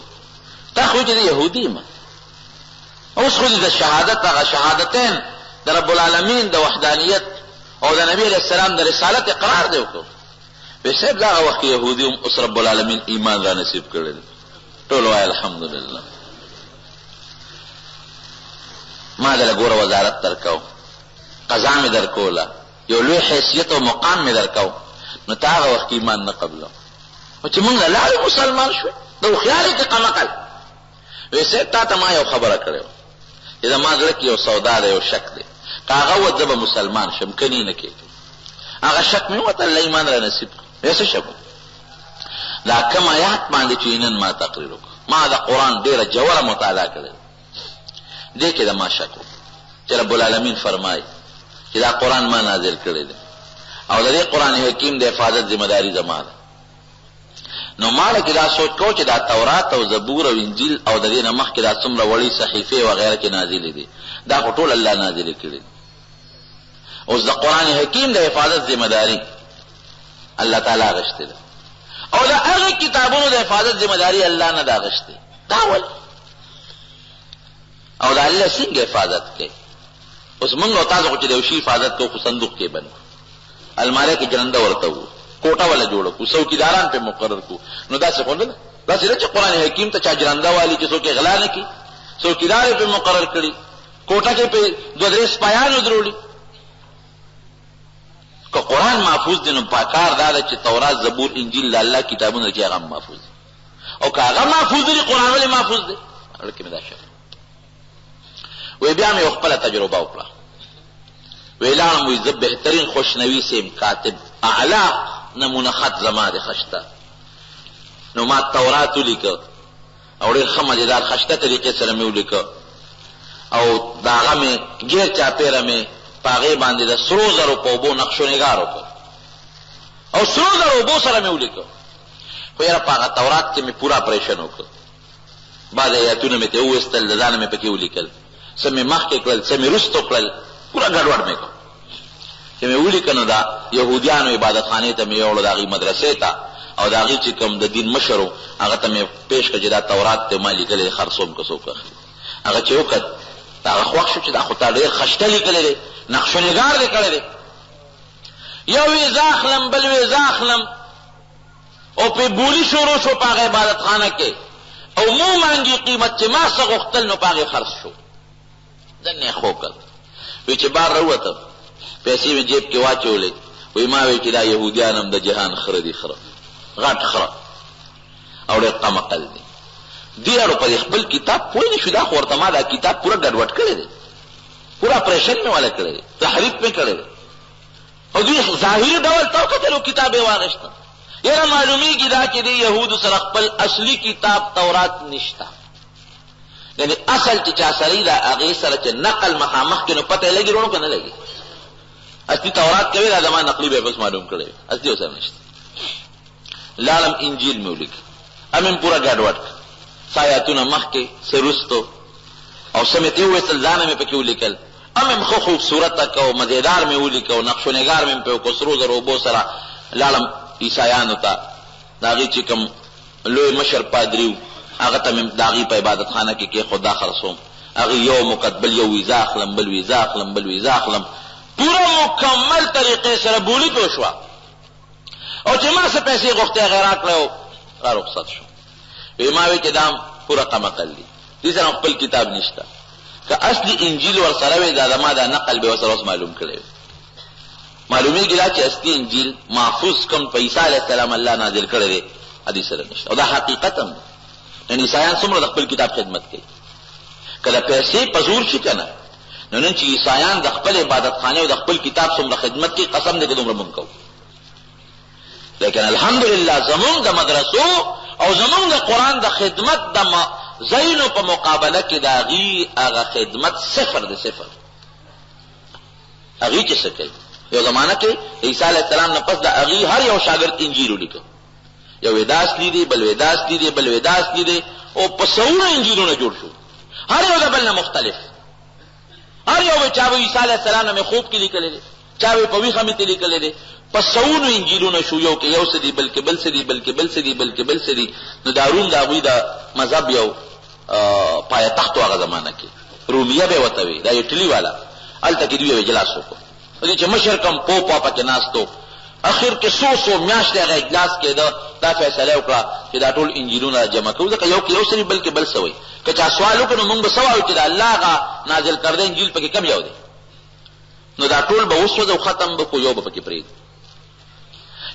A: تا خو چې د یهودي یم. اوس خو د شهادت هغه شهادتین د رب العالمین د وحدانیت او د نبی علیه السلام د رسالت اقرار دی وکړو. وایي صاحب دا هغه وخت کې یهودي هم اوس رب العالمین ایمان را نصیب کړی دی. ټول وایي الحمدلله. ما دله ګوره وزارت درکو، قضا مې درکوله، یو لوی حیثیت او مقام مې درکو، نو تا هغه وخت ایمان نه قبلو. او چې مونږ له لارې مسلمان شوې د هوښیارۍ کې قمقل. وایي صاحب تا ته ما یو خبره کړې وه چې زما زړه کې یو سودا ده، یو شک دی، که هغه وه زه به مسلمان شم، کنی نه کېږي. هغه شک مې وته الله ایمان را نصیب کړ. وایي څه شک و؟ دا کوم آیات باندې چې نن ما تقریر وکړ، ما د قرآن ډېره جوړه مطالعه کړې، دې کې د ما شک و چې رب العالمین فرمایي چې دا قرآن ما نازل کړی دی او د دې قرآن حکیم د حفاظت ذمه داري زما ده. نو ما لکه دا سوچ کو چې دا تورات او زبور او انجیل او د دې نه مخکې دا څومره وړي صحیفې وغیره کې نازلې دي، دا خو ټول الله نازلې کړي دي. اوس د قرآن حکیم د حفاظت ذمه داري الله تعالی اخیستې ده او د هغه کتابونو د حفاظت ذمه داري الله نه ده اخیستې. دا ولې؟ او د الله څنګه حفاظت کوي. اوس موږ او تاسو چې د یو شي حفاظت کوو خو صندوق کې بند الماره کې جرنده ورته وو کوټه ولا جوړ کو څوکیداران په مقرر کو. نو دا څه کوله دا چې قرآن حکیم ته چا جرنده والی چې څوک غلا نه کی څوکیدار په مقرر کړي کوټه کې په دوه درې سپایانو درولي. که قرآن محفوظ دی نو پاکار دا ده چې تورات زبور انجیل د الله کتابونه چې هغه محفوظ دي او که هغه محفوظ دي قرآن ولې محفوظ دی. اړکې مې دا شک وی بیا مې خپله تجربه وکړه وی لاړم وی زه بهترین خوشنوي سیم کاتب اعلی نمونه خط زما د خشته. نو ما تورات ولیکه او ډېر ښه مزېدار خشته طریقې سره مې ولیکه او د هغه مې ګیر چاپېره مې په هغې باندې د سرو زرو په اوبو نقشو نګار وکړ او سرو زرو اوبو سره مې ولیکه. خو یاره په هغه تورات کې مې پوره اپریشن وکړ. بعض ایتونه مې ته وویستل د ځانه مې پکې ولیکل څه مې مخکې کړل څه مې وروستو کړل پوره ګډوډ مې کړ. چې مې ولیکه نو د یهودیانو عبادتخانې ته مې یوړو د هغې مدرسې ته او د هغې چې کوم د دین مشر و هغه ته مې پیش کړه چې دا تورات ته ما لیکلی خرڅوم که څوک اخلي. هغه چې وکړ هغه خوښ شو چې دا خو تا ډېر خشته لیکلی دی نقشو نګار دی کړی دی. یو وی زه اخلم بل وی زه اخلم او پې بولي شروع شو په هغه عبادتخانه کې او مو مانګي قیمت چې ما څه غوښتل نو په هغې خرڅ شو. دنې یې خو کړ وی چې بار راووته پیسې مې جیب کې واچولې وی ما وی چې دا یهودیان هم د جهان خره دي خره غټ خره او ډېر قمقل دي. دې اړو په خپل کتاب پوه نه شو دا خو ورته ما دا کتاب پوره ګډوډ کړی دی پورا اپریشن مې والا کړی دی تحریف مې کړی دی او دوی ظاهري ډول ته وکتل کتاب یې واغېسته. یاره معلومیږي دا چې د یهودو سره خپل اصلي کتاب تورات نشته یعنی اصل چې چا سره دا هغې سره چې نقل مخامخ کې نو پته یې لګي وروڼو که نه لګي. اصلي تورات کوي دا زما نقلي به بس معلوم کړی اصلي ورسره نشته. لاړم انجیل مې ولیکه ام مې پوره ګډوډ څه آیاتونه مخکې څه وروستو او څه مې ته وویستل ځانه مې پکې ولیکل ام مې ښه خوبصورته که او مزېدار مې ولیکه او نقشو نګار مې پې وکړو سرو زرو اوبو سره. لاړم عیسایانو ته د هغې چې کوم لوی مشر پادري و هغه ته مې د هغې په عبادتخانه کې کېښود دا خرڅوم هغې یو مقدبل یو ویزه اخلم بل ویزه اخلم بل ویزه اخلم پوره مکمل طریقې سره بولي پې وشوه او چې ما څه پیسې غوښتې هغې راکړی او را رخصت شو. وی ما وی چې دا پوره قمقل دي دې سره خپل کتاب نشته. که اصلي انجیل ورسره وی دا زما دا نقل به ورسره اوس معلوم کړی وي. معلومیږي دا چې اصلي انجیل محفوظ کوم په عیسی علیه السلام الله نازل کړی دی حدیث سره نشته او دا حقیقت هم ده. نن عیسایان څومره د خپل کتاب خدمت کوي کله پیسې په زور شي که نه نو نن چې عیسایان د خپل عبادتخانې او د خپل کتاب څومره خدمت کوي قسم دی که دومره مونږ کوو. لیکن الحمدلله زمونږ د مدرسو او زمونږ د قرآن د خدمت د ځایونو په مقابله کې د هغې هغه خدمت صفر دی صفر. هغې چې څه کوي یو زمانه کې عیسی علیه السلام نه پس د هغې هر یو شاګرد انجیل ولیکه یو وی دا اصلي دی بل وی دا اصلي دی بل وی دا اصلي دی او په سوونه انجیلونه جوړ شو هر یو د بل نه مختلف. هر یو چا به عیسی علیه السلام نه مې خوب کې لیکلی دی چا به په ویښه مې ته لیکلی دی په سوونو انجیلونه شو یو کې یو څه دي بلکې بل څه دي بلکې بل څه دي بلکې بل څه دي. نو دا روم د هغوی د مذهب یو پایتخت و هغه زمانه کې رومیه به یې ورته وي دا ایټلي والا هلته کې دوی یو اجلاس وکړو دې چې مشر کم پوپا پکې ناست و اخر کې څو میاشتې هغه اجلاس کېده دا فیصله وکړه چې دا ټول انجیلونه جمع کوو ځکه یو کې یو څه دي بلکې بل څه وایي. که چا سوال وکړو نو موږ به څه وایو چې د الله هغه نازل کړی انجیل پکې کم یو دی نو دا ټول به وسوځو ختم به کو یو به پکې پرېږدو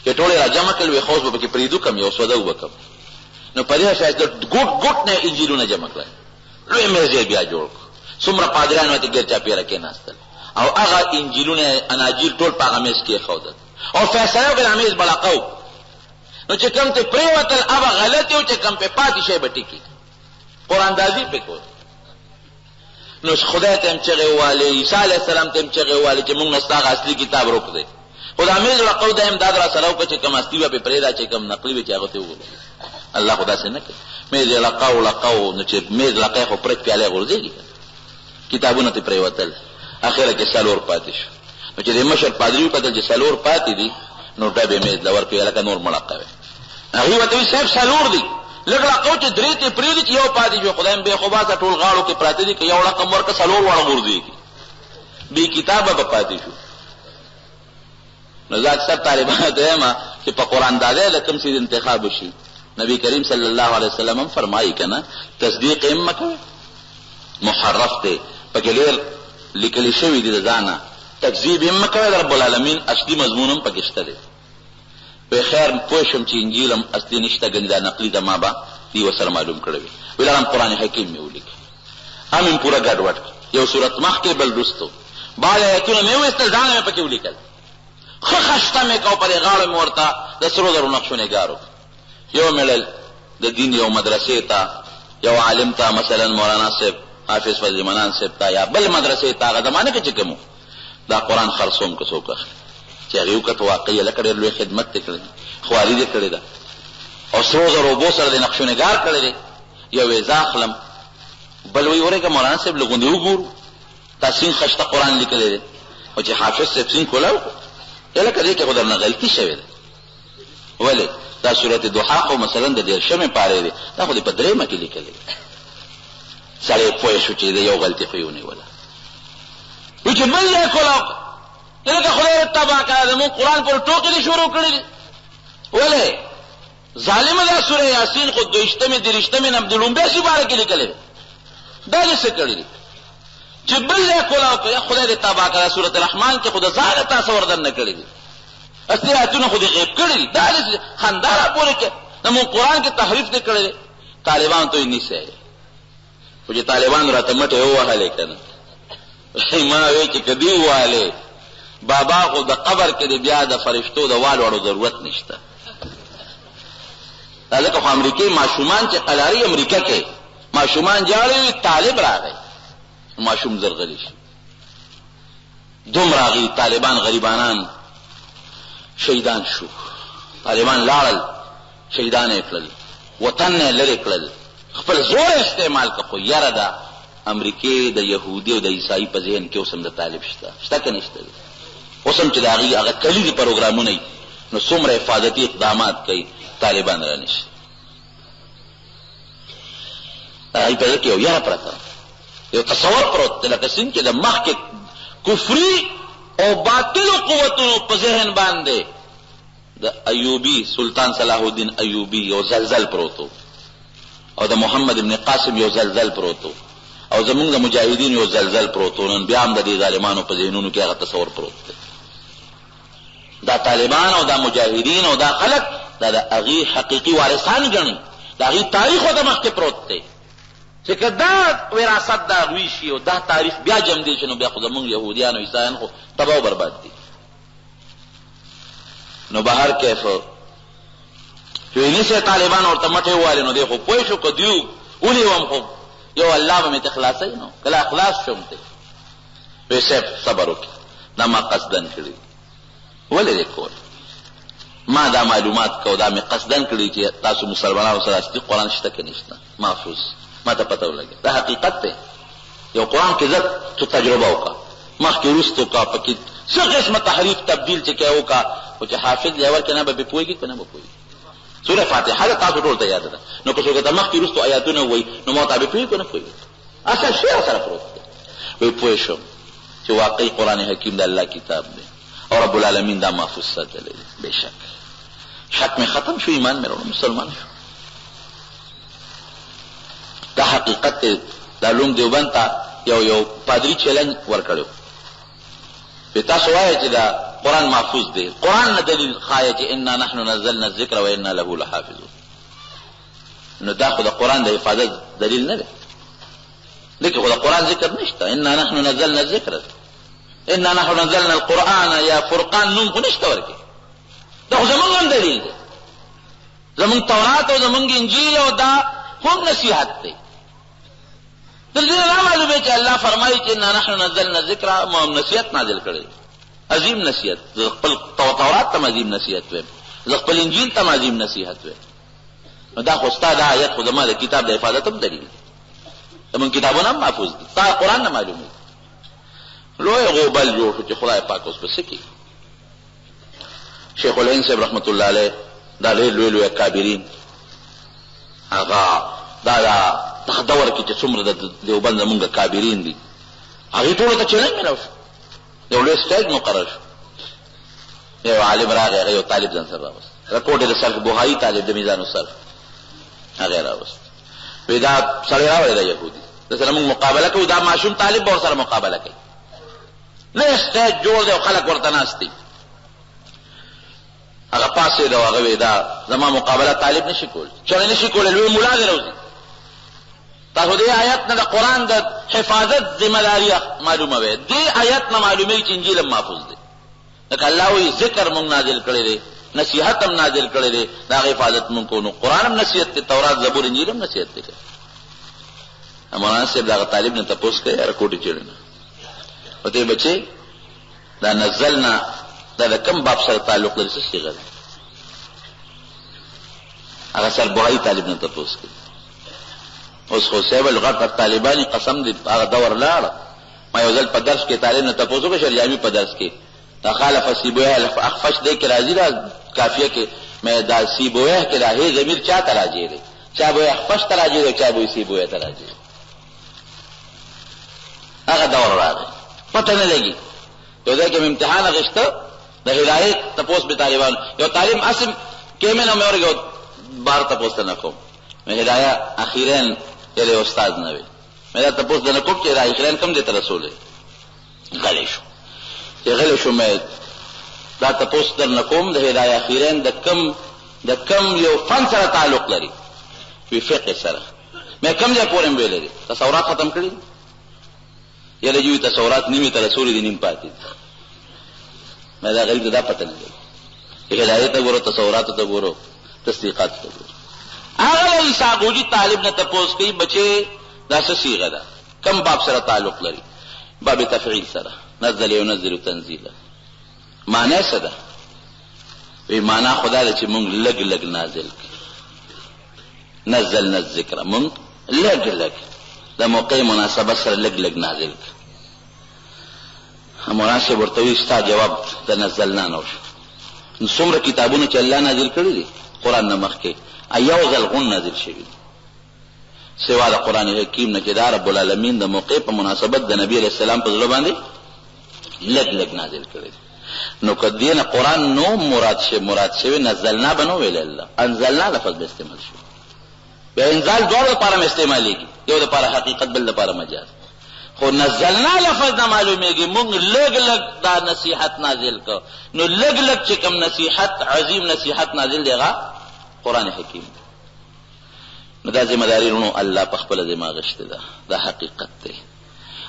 A: چې ټول یې را جمع کړل وی خوس به پکې پرېږدو کم یو سوده به کم. نو په دې اساس د ګوټ ګوټ نه انجیلونه جمع کړل لوی میز یې بیا جوړ کړو څومره پادریان ورته ګیر چاپېره کېناستل او هغه انجیلونه اناجیل ټول په هغه میز کېښودل او فیصله وکړه میز بلاقو نو چې کوم ته پرېوتل هغه غلط و چې کوم پې پاتې شی به ټیکي قرآندازي پې کول. نو خدای ته هم چغې ووالې عیسی علیه السلام ته هم چغې ووالې چې موږ نه ستا هغه اصلي کتاب روک دی خو دا میز لقو دا امداد را سره وکړه چې کوم اصلي به پې پرېږده چې کوم نقلي وي چې هغه ته وګورو. الله خو داسې نه کوي میز یې لقو نو چې میز لقی خو پرچ پیالې غورځېږي کتابونه ته پرېوتل اخره کې څلور پاتې شو. نو چې د مشر پادري وکتل چې څلور پاتې دي نو ډبې میز له ورکوي لکه نور مړه کوي هغوی ورته وایي صاحب څلور دي
B: لږ رقو چې درې ته پرېږدي چې یو پاتې شو خدایم بې خوباسه ټول غاړو کې پراته دي که یو رقم ورکه څلور واړه غورځېږي بې کتابه به پاتې شو. نو زه اکثر طالبانو ته وایم چې په قرآن دادی له کوم څیز انتخاب وشي نبی کریم صلی الله علیه وسلم هم فرمایي که نه تصدیق یې مه کوئ محرف دی پکې ډېر لیکلي شوي دي د ځانه تکذیب یې مه کوئ د رب العالمین اصلي مضمون هم پکې شته دی. وی خیر پوه شم چې انجیل هم اصلي نشته ګنې دا نقلي ده ما به دې ورسره معلوم کړی وي ویل هم قرآن حکیم مې ولیکي هم یې پوره ګډوډ یو صورت مخکې بل وروستو بعض ایتونه مې وویستل ځان مې پکې ولیکل ښه خشته مې کو پرې غاړه مې ورته د سرو زرو نقشو نګار وکړ یو مې د دین یو مدرسې ته یو عالم ته مثلا مولانا صاحب حافظ فضل منان صاحب ته یا بل مدرسې ته هغه زمانه کې چې کوم دا قرآن خرڅوم که څوک اخلي چې هغې وکړه واقعي لکه ډېر لوی خدمت دې کړی خواري دې کړې ده او سرو زرو اوبو سره دې نقشو نګار کړی دی یو یې زه اخلم بل وایي ورېږه مولانا صاحب لږ غوندې وګورو تا سین خشته قرآن لیکلی دی او چې حافظ صاحب سین کولی وکړو یا لکه دې کې خو درنه غلطي شوې ده ولې دا صورت دوحا خو مثلا د 13مې پارې دی دا خو دې په 3مه کې لیکلی دی سړی پوه شو چې د یو غلطي خو یې ونیوله وایي چې بل ځای کولی لکه خدای تبا کړه زموږ قرآن پر ټوکې دې شروع کړي دي ولې ظالمه دا سوره یاسین خو 22مې 23مې نه د لومبۍ سپاره کې لیکلی دی دا دې څه کړي دي چې بل ځای کولی وکړه خدای دې تبا کړه سورة الرحمن کې خو د ځانه تاسو وردننه کړي دي اصلي آیتونه خو دې غیب کړي دي دا دې خندا راپورې کې زموږ قرآن کې تحریف دې کړی دی طالبان ته یې نیسئ خو چې طالبان راته مټې ووهلې که نه ما وی چې که دې ووهلې بابا خو د قبر کې د بیا د فرشتو د وال وړو ضرورت نشته دا ځکه خو امریکې ماشومان چې قلاري امریکا کې ماشومان جاړي وي طالب راغی ماشوم زر غلی شي دوم راغی طالبان غریبانان شهیدان شو طالبان لاړل شهیدان یې کړل وطن یې لرې کړل خپل زور استعمال که خو یاره ده امریکې د یهودي او د عیسایي په ذهن کې اوس هم د طالب شته که نشته دی اوس هم چې د هغه کلیدي پروګرامونه وي نو څومره حفاظتي اقدامات کوي طالبان را نشي هغوی په زړه کې یو یاره پرته یو تصور پروت دی لکه څنګه چې د مخکې کفري او باطلو قوتونو په ذهن باندې د ایوبي سلطان صلاح الدین ایوبي یو زلزل پروتو او د محمد ابن قاسم یو زلزل پروتو او زمونږ د مجاهدین یو زلزل پروتو نن بیا هم د دې ظالمانو په ذهنونو کې هغه تصور پروت دی دا طالبان او دا مجاهدین او دا خلق دا د هغې حقیقي وارثان ګڼي د هغې تاریخ ورته مخکې پروت دی چې که دا وراثت د هغوی شي او دا تاریخ بیا جمع دی شي نو بیا خو زمونږ یهودیان او عیسایان خو تباه او برباد دي نو بهر کیف چې نیسئ طالبان ورته مټې ووالې نو دی خو پوه شو که دیو ونیوم خو یو الله به مې ته خلاصوي نو کله خلاص شوم ته وی صاحب صبر وکړي دا ما قصدن کړي ولې دې کول ما دا معلومات کو دا مې قصدن کړي چې تاسو مسلمانانو سره اصلي قرآن شته که نشته محفوظ ما ته پته ولګي دا حقیقت دی یو قرآن کې زه تو تجربه وکړه مخکې وروسته وکړه پکې څه قسمه تحریف تبدیل چې کوې وکړه خو چې حافظ لیور کې نه به پوهېږي که نه به پوهېږي سوره فاتحه تاسو ټول ته یاد ده نو که څوک ته مخکې وروستو آیاتونه ووایي نو ما ته به پوهېږي که نه پوهېږي اصل شی سره پروت دی وایي پوه شم چې واقعي قرآن حکیم د الله کتاب دی او رب العالمین دا محفوظ ساتلی دی بېشک شک مې ختم شو ایمان مې راوړو مسلمان شو دا حقیقت دی دا لوم دیوبند ته یو پادري چیلنج ورکړی و تاسو وایئ چې دا قرآن محفوظ دی قرآن نه دلیل ښایه چې انا نحن نزلنا الذکر و انا له لحافظون نو دا خو د قرآن د حفاظت دلیل نه دی لیکن خو د قرآن ذکر نشته انا نحن نزلنا الذکر انا نحن نزلنا القرآن یا فرقان نوم خو نشته ورکې دا خو زمونږ هم دلیل دی زمونږ تورات او زمونږ انجیل او دا هم نصیحت دی تر دې نه معلومه چې الله فرمایي چې انا نحن نزلنا الذکر ما هم نصیحت نازل کړی عظیم نصیحت زه خپل تورات ته عظیم نصیحت ویم زه خپل انجیل ته عظیم نصیحت ویم نو دا خو ستا دا آیت خو زما د کتاب د حفاظت هم دلیل دی زمونږ کتابونه هم محفوظ دي ستا قرآن نه معلوم دی لوی غوبل جوړ شو چې خدای پاک اوس به څه کوي شیخ الهند صاحب رحمت الله علیه دا ډېر لوی لوی اکابرین هغه دا دور کې چې څومره د دیوبند زمونږ کابرین دي هغې ټولو ته چلنج میلاو شو یو لوی سټیج مقرر شو یو عالم راغی هغه یو طالب ځان سره راوست رپورټ یې د صرف بوهایي طالب د میزان الصرف هغه راوست وی دا سړی راوړی دا یهودي د سره موږ مقابله کوو دا ماشوم طالب به ورسره مقابله کوي لوی سټیج جوړ دی او خلک ورته ناست دي هغه پاسېد او هغه وی دا زما مقابله طالب نشي کولی چېرې نشي کولی لوی ملا دی روزي تاسو دې آیت نه د قرآن د حفاظت ذمه داري معلومه وي دې آیت نه معلوموي چې انجیل هم محفوظ دی لکه الله وایي ذکر مونږ نازل کړی دی نصیحت هم نازل کړی دی د هغې حفاظت مونږ کوو نو قرآن هم نصیحت دی تورات زبور انجیل هم نصیحت دی مولانا صاحب د هغه طالب نه تپوس کوي رکوټې چېړنه ورته یې بچې دا نزلنا دا د کوم باب سره تعلق لري څه صیغه ده هغه سر بوهایي طالب نه تپوس کوي اوس خو صاحب الغټ طالباني قسم دی هغه دور لاړه ما یو ځل په درس کې طالب نه تپوس وکړ شریعمي په درس کې تخالف سیبویه اخفش دی کې راځي دا کافیه کې مې دا سیبویه کې راهي ضمیر چا ته راځي دی چا به اخفش ته راځي دی چا به سیبویه ته راځي هغه دور راغی پته نه لګي یو ځای کې امتحان اخیسته د هدایت تپوس به طالبان یو طالب اسم کې مې نه مې ورګو بار تپوس نه کوم مې هدايه اخیرا یې استاد نه وي مې دا تپوس نه کوم چې را اخیرا کوم دې ته رسول غلی شو چې غلی شو مې دا تپوس در نه کوم د هدايه اخیرا د کم یو فن سره تعلق لري په فقه سره مې کوم ځای پورې ویل دي تصورات ختم کړی یا له جوړ تصورات نیمه ته رسول دي نیم پاتې مې دا غریب دا پته نه لګي هدايه ته ګورو تصورات ته ګورو تصدیقات ته ګورو هغه عیسی ګوجي طالب نه تپوس کوي بچي دا څه صيغه ده کم باب سره تعلق لري باب تفعیل سره نزل ينزل تنزيلا معنی څه ده وی معنا خدا دې چې مونږ لګ لګ نازل کړ نزلنا الذکر مونږ لګ لګ د موقع مناسبه سره لګ لګ نازل کړ مناسب ورته وی ستا جواب د نزلنا نو شو څومره کتابونه چې الله نازل کړی دي قران نه مخکې ایو ځل غون نازل شوی سوا د قران حکیم نه چې دا رب العالمین د موقع په مناسبت د نبی علیہ السلام په ځل باندې لګ لګ نازل کړی نو کدینا قران نو مراد شوی نزلنا بنو ویل الله انزلنا لفظ به استعمال شو به انزال دوه لپاره استعمالېږي یو لپاره حقیقت بل لپاره مجاز خو نزلنا لفظ نه معلومیږي مونږ لګ لګ دا نصیحت نازل کو نو لګ لګ چې کوم نصیحت عظیم نصیحت نازل دیغه قرآن حکیم نو دا ذمہ داری رونو الله په خپل ذمہ غشته ده دا حقیقت ده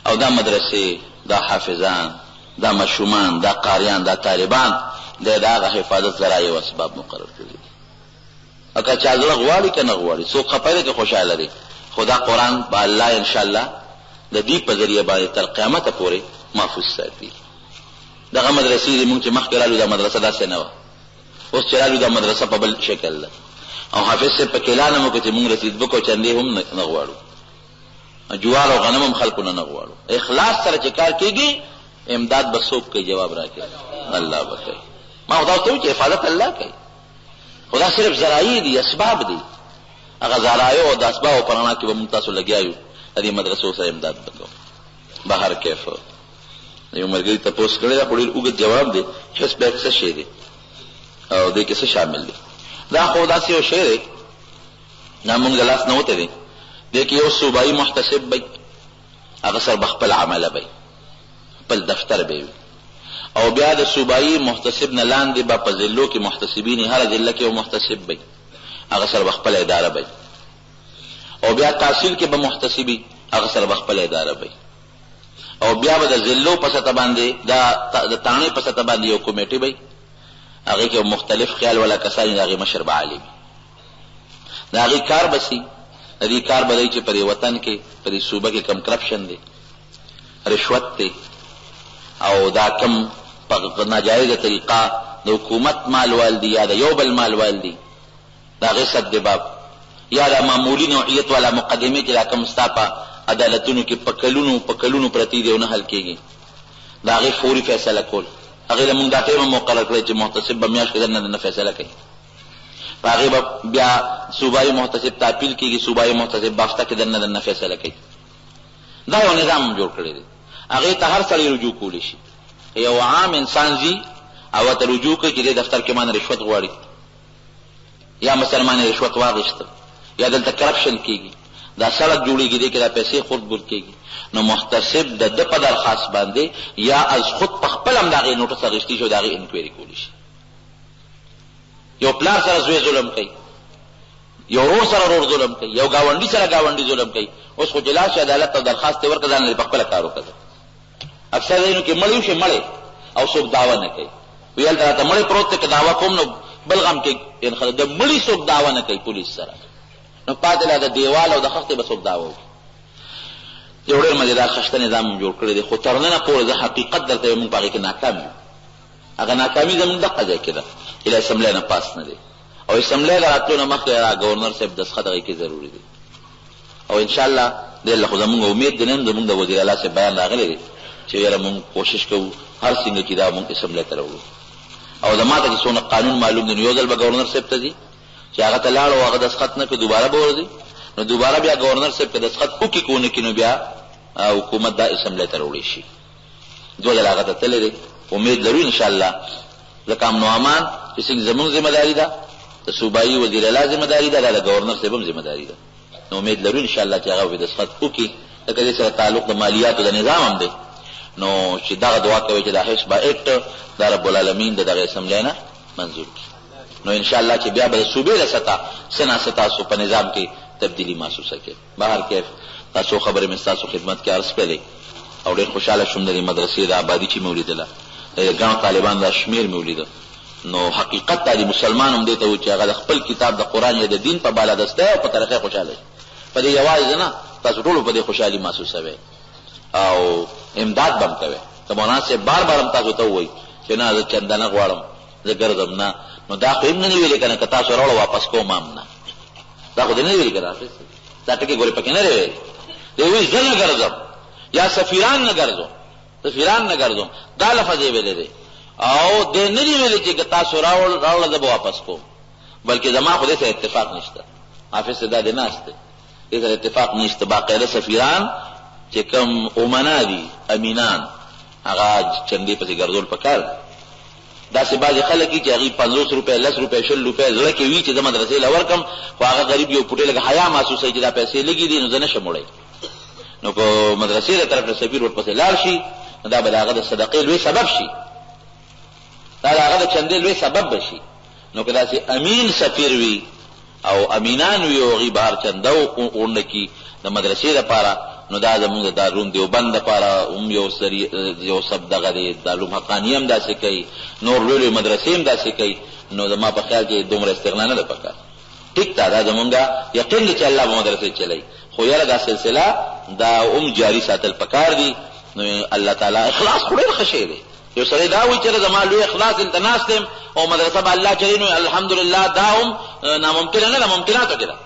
B: او دا مدرسې دا حافظان دا مشومان دا قاریان دا طالبان دا حفاظت ذرایع او اسباب مقرر کړي اګه چا زړه غواړي کنه غواړي څوک خپله کې خوشاله دي خدا قرآن با الله ان شاء الله د دې په ذریعہ باندې تر قیامت پورې محفوظ ساتي دغه مدرسې موږ چې مخکې رالو دا مدرسه داسې نه و اوس چې رالو دا مدرسه په بل شکل ده او حافظ سے په کلانه مو کې چې موږ رسید بکو چندې هم نه غواړو جوار او غنم هم خلکو نه غواړو اخلاص سره چې کار کیږي امداد بسوک کې جواب راکړي الله وکړي ما خدا ته چې حفاظت الله کوي خدا صرف ذرایع دي اسباب دي هغه ذرایع او د اسباب په اړه کې به متاسو لګیایو د دې مدرسو سره امداد وکړو بهر کیف یو مرګي ته پوس کړی دا په وګت جواب دی هیڅ به څه شي دي او دې کې څه شامل دي دا خدا سي او شعر نامون غلاس نه وته دي دې کې یو صوبایي محتسب به هغه سر بخپل عمله به بل دفتر به او بیا د صوبایي محتسب نه لاندې به په ذلو کې محتسبین هر ذله کې یو محتسب به هغه سر بخپل اداره به او بیا تحصیل کې به محتسبي هغه سر بخپل اداره به او بیا به د ذلو په سطح باندې د تانی په سطح باندې یو کمیټي به هغه کې مختلف خیال ولا کسان هغه مشر به عالم دا هغه کار بسي دې کار بدای چې پر وطن کې پر صوبه کې کم کرپشن دي رشوت دي او دا کم په ناجایزه طریقه د حکومت مال والدي یا د یو بل مال والدي دا غصب دی باب یا د معمولی نوعیت والا مقدمه کې راکم استاپا عدالتونو کې پکلونو پرتی دی نه حل کېږي دا غي فوري فیصله کول هغه موږ دا ټیم مقرر کړی چې محتسب به میاش کې نه فیصله کوي هغه بیا صوبایي محتسب ته اپیل کیږي، صوبایي محتسب بافته کې دنه فیصله کوي. دا یو نظام جوړ کړی دی، هغه ته هر سړی رجوع کولی شي. یو عام انسان زی او ته رجوع کوي چې دفتر کې مان رشوت غواړي یا مسلمان رشوت واغشته یا دلته کرپشن کیږي، دا سړک جوړیږي دې کې دا پیسې خورد بورد کیږي، نو محتسب د په درخواست باندې یا از خود په خپل هم دغه نوټس اغشتي شو دغه انکوایري کولی شي. یو پلار سره زوی ظلم کوي، یو ورور سره ورور ظلم کوي، یو گاونډي سره گاونډي ظلم کوي، اوس خو جلا شي عدالت ته درخواست ورکړه ځان په خپل کار وکړه. اکثر دینو کې مړیو شي مړې او څوک دعوه نه کوي، ویل ته مړې پروت ته دعوه کوم نو بلغم کې ان خلک د مړی څوک دعوه نه کوي پولیس سره، نو پاتې لا د دیوال او د خښتې به څوک دعوه وکړي. یو ډېر مزېدار خشته نظام جوړ کړی دی، خو تر ننه پورې زه حقیقت درته موږ په هغې کې ناکام یو. هغه ناکامي زموږ دغه ځای کې ده چې له اسمبلی نه پاس نه دی، او اسمبلی له راتلو نه مخکې ګورنر صاحب دستخط هغې کې ضروري دی. او انشاءالله دې له خو زموږ امید دی نن زموږ د وزیر اعلی صاحب بیان راغلی دی چې یاره موږ کوشش کوو هر څنګه چې دا موږ اسمبلی ته راوړو. او زما ته چې څونه قانون معلوم دی، نو یو ځل به ګورنر صاحب ته ځي چې هغه ته لاړ او هغه دستخط نه کړي، دوباره به ورځي، نو دوباره بیا ګورنر صاحب که دستخط وکړي که ونه کړي نو بیا حکومت دا اسمبلی ته راوړی شي. دوه ځله هغه ته تللی دی، امید لرو انشاءالله ځکه امن و امان چې څنګه زموږ ذمه داري ده، د صوبایي وزیر اعلی ذمه داري ده، دا د ګورنر صاحب هم ذمه داري ده. نو امید لرو انشاءالله چې هغه به دستخط وکړي، ځکه دې سره تعلق د مالیاتو د نظام هم دی. نو چې دغه دعا کوي چې دا حزب اکټ د رب العالمین د دغه اسمبلی نه منظور کړي، نو انشاءالله چې بیا به د صوبې له سطح سنا ستاسو په نظام کې تبدیلی محسوسه کړي. بهر کیف تاسو خبرې مې ستاسو خدمت کې عرض کړې او ډېر خوشحاله شوم د دې مدرسې د آبادي چې مې ولیدله، ګڼو طالبان دا شمېر مې ولیده. نو حقیقت دا د مسلمان هم دې ته و چې هغه د خپل کتاب د قرآن یا د دین په بالادستی او په طریقې خوشحاله شي. په دې یوازې نه تاسو ټولو په دې خوشحالي محسوسوئ او امداد به هم کوئ. که مولانا صاحب بار بار هم تاسو ته ووایي چې نه زه چنده نه غواړم، زه ګرځم نه، نو دا خو هم نه ویلې که نه که تاسو راوړه واپس کوم هم نه، دا خو دې نه ویلې که نه دا ټکې ګورې پکې نه ویلې دی وایي زه نه ګرځم یا سفیران نه ګرځم، سفیران نه ګرځم، دا لفظ یې ویلی دی. او دې نه دي ویلې چې که تاسو راوړه زه به واپس کوم، بلکې زما خو دې سره اتفاق نشته. حافظ دا دې ناست دی، دې سره اتفاق نشته. باقاعده سفیران چې کوم امنا دي امینان هغه چندې پسې ګرځول پکار دي. داسې بعضې خلک دي چې هغوی 50 روپۍ 10 روپۍ 20 روپۍ زړه کې وي چې زه مدرسې له ورکړم، خو هغه غریب یو پوټې لږ حیا محسوسوي چې دا پیسې لږې دي نو زه نشم وړی. نو که مدرسې له طرف نه سفیر ورپسې لاړ شي نو دا به د هغه د صدقې لوی سبب شي، دا د هغه د چندې لوی سبب به شي. نو که داسې امین سفیر وي او امینان وي او هغوی بهر چنده غونډه کړي د مدرسې دپاره، نو دا زمونږ د دارالعلوم دیوبند دپاره هم یو سب دغه دی، دارالعلوم حقانیه هم داسې کوي، نور لوی لوی مدرسې هم داسې کوي. نو زما په خیال کې دومره استغنا نه ده پکار. ټیک ده، دا زمونږ یقین دی چې الله به مدرسې چلوي، خو یاره دا سلسله دا هم جاري ساتل پکار دي. نو الله تعالی اخلاص خو ډېر ښه شی دی. یو سړی دا وایي چې زما لوی اخلاص دلته ناست یم او مدرسه به الله چلوي، نو الحمدلله دا هم ناممکنه نه ده، ممکناتو کې ده.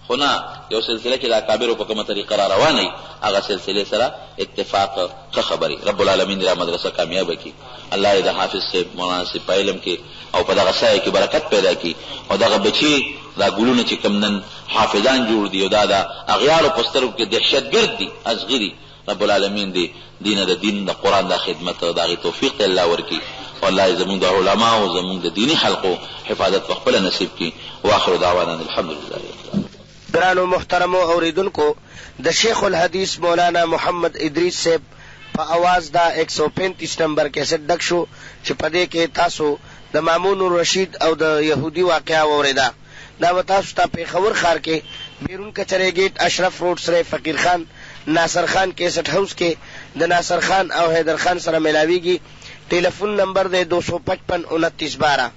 B: خو نه، یو سلسله چې د اکابرو په کومه طریقه را روانه وي هغه سلسلې سره اتفاق ښه خبرې. رب العالمین دې دا مدرسه کامیابه کړي، الله یې د حافظ صاحب مولانا صاحب په علم کې او په دغه سایه کې برکت پیدا کړي، او دغه بچي دا ګلونه چې کوم نن حافظان جوړ دي او دا د اغیارو په سترګو کې دهشتګرد دي اصغري، رب العالمین دې دین د دین د قرآن د خدمت د هغې توفیق ته الله ورکړي، والله زمونږ د علما او زمونږ د دیني حلقو حفاظت په خپله نصیب کړي. واخر دعوانا الحمدلله.
C: گرانو محترمو اوریدونکو، د شیخ الحدیث مولانا محمد ادریس صاحب په आवाज دا 135 نمبر کیسټ ډک شو چې په دې کې تاسو د مامون الرشید او د يهودي واقعا واوریدا. دا به تاسو ته پیښور ښار کې بیرون کچرې گیټ اشرف روډ سره فقیر خان ناصر خان کیسټ هاوس کې د ناصر خان او حیدر خان سره ملاویږي. ټلیفون نمبر دی 255 29 12.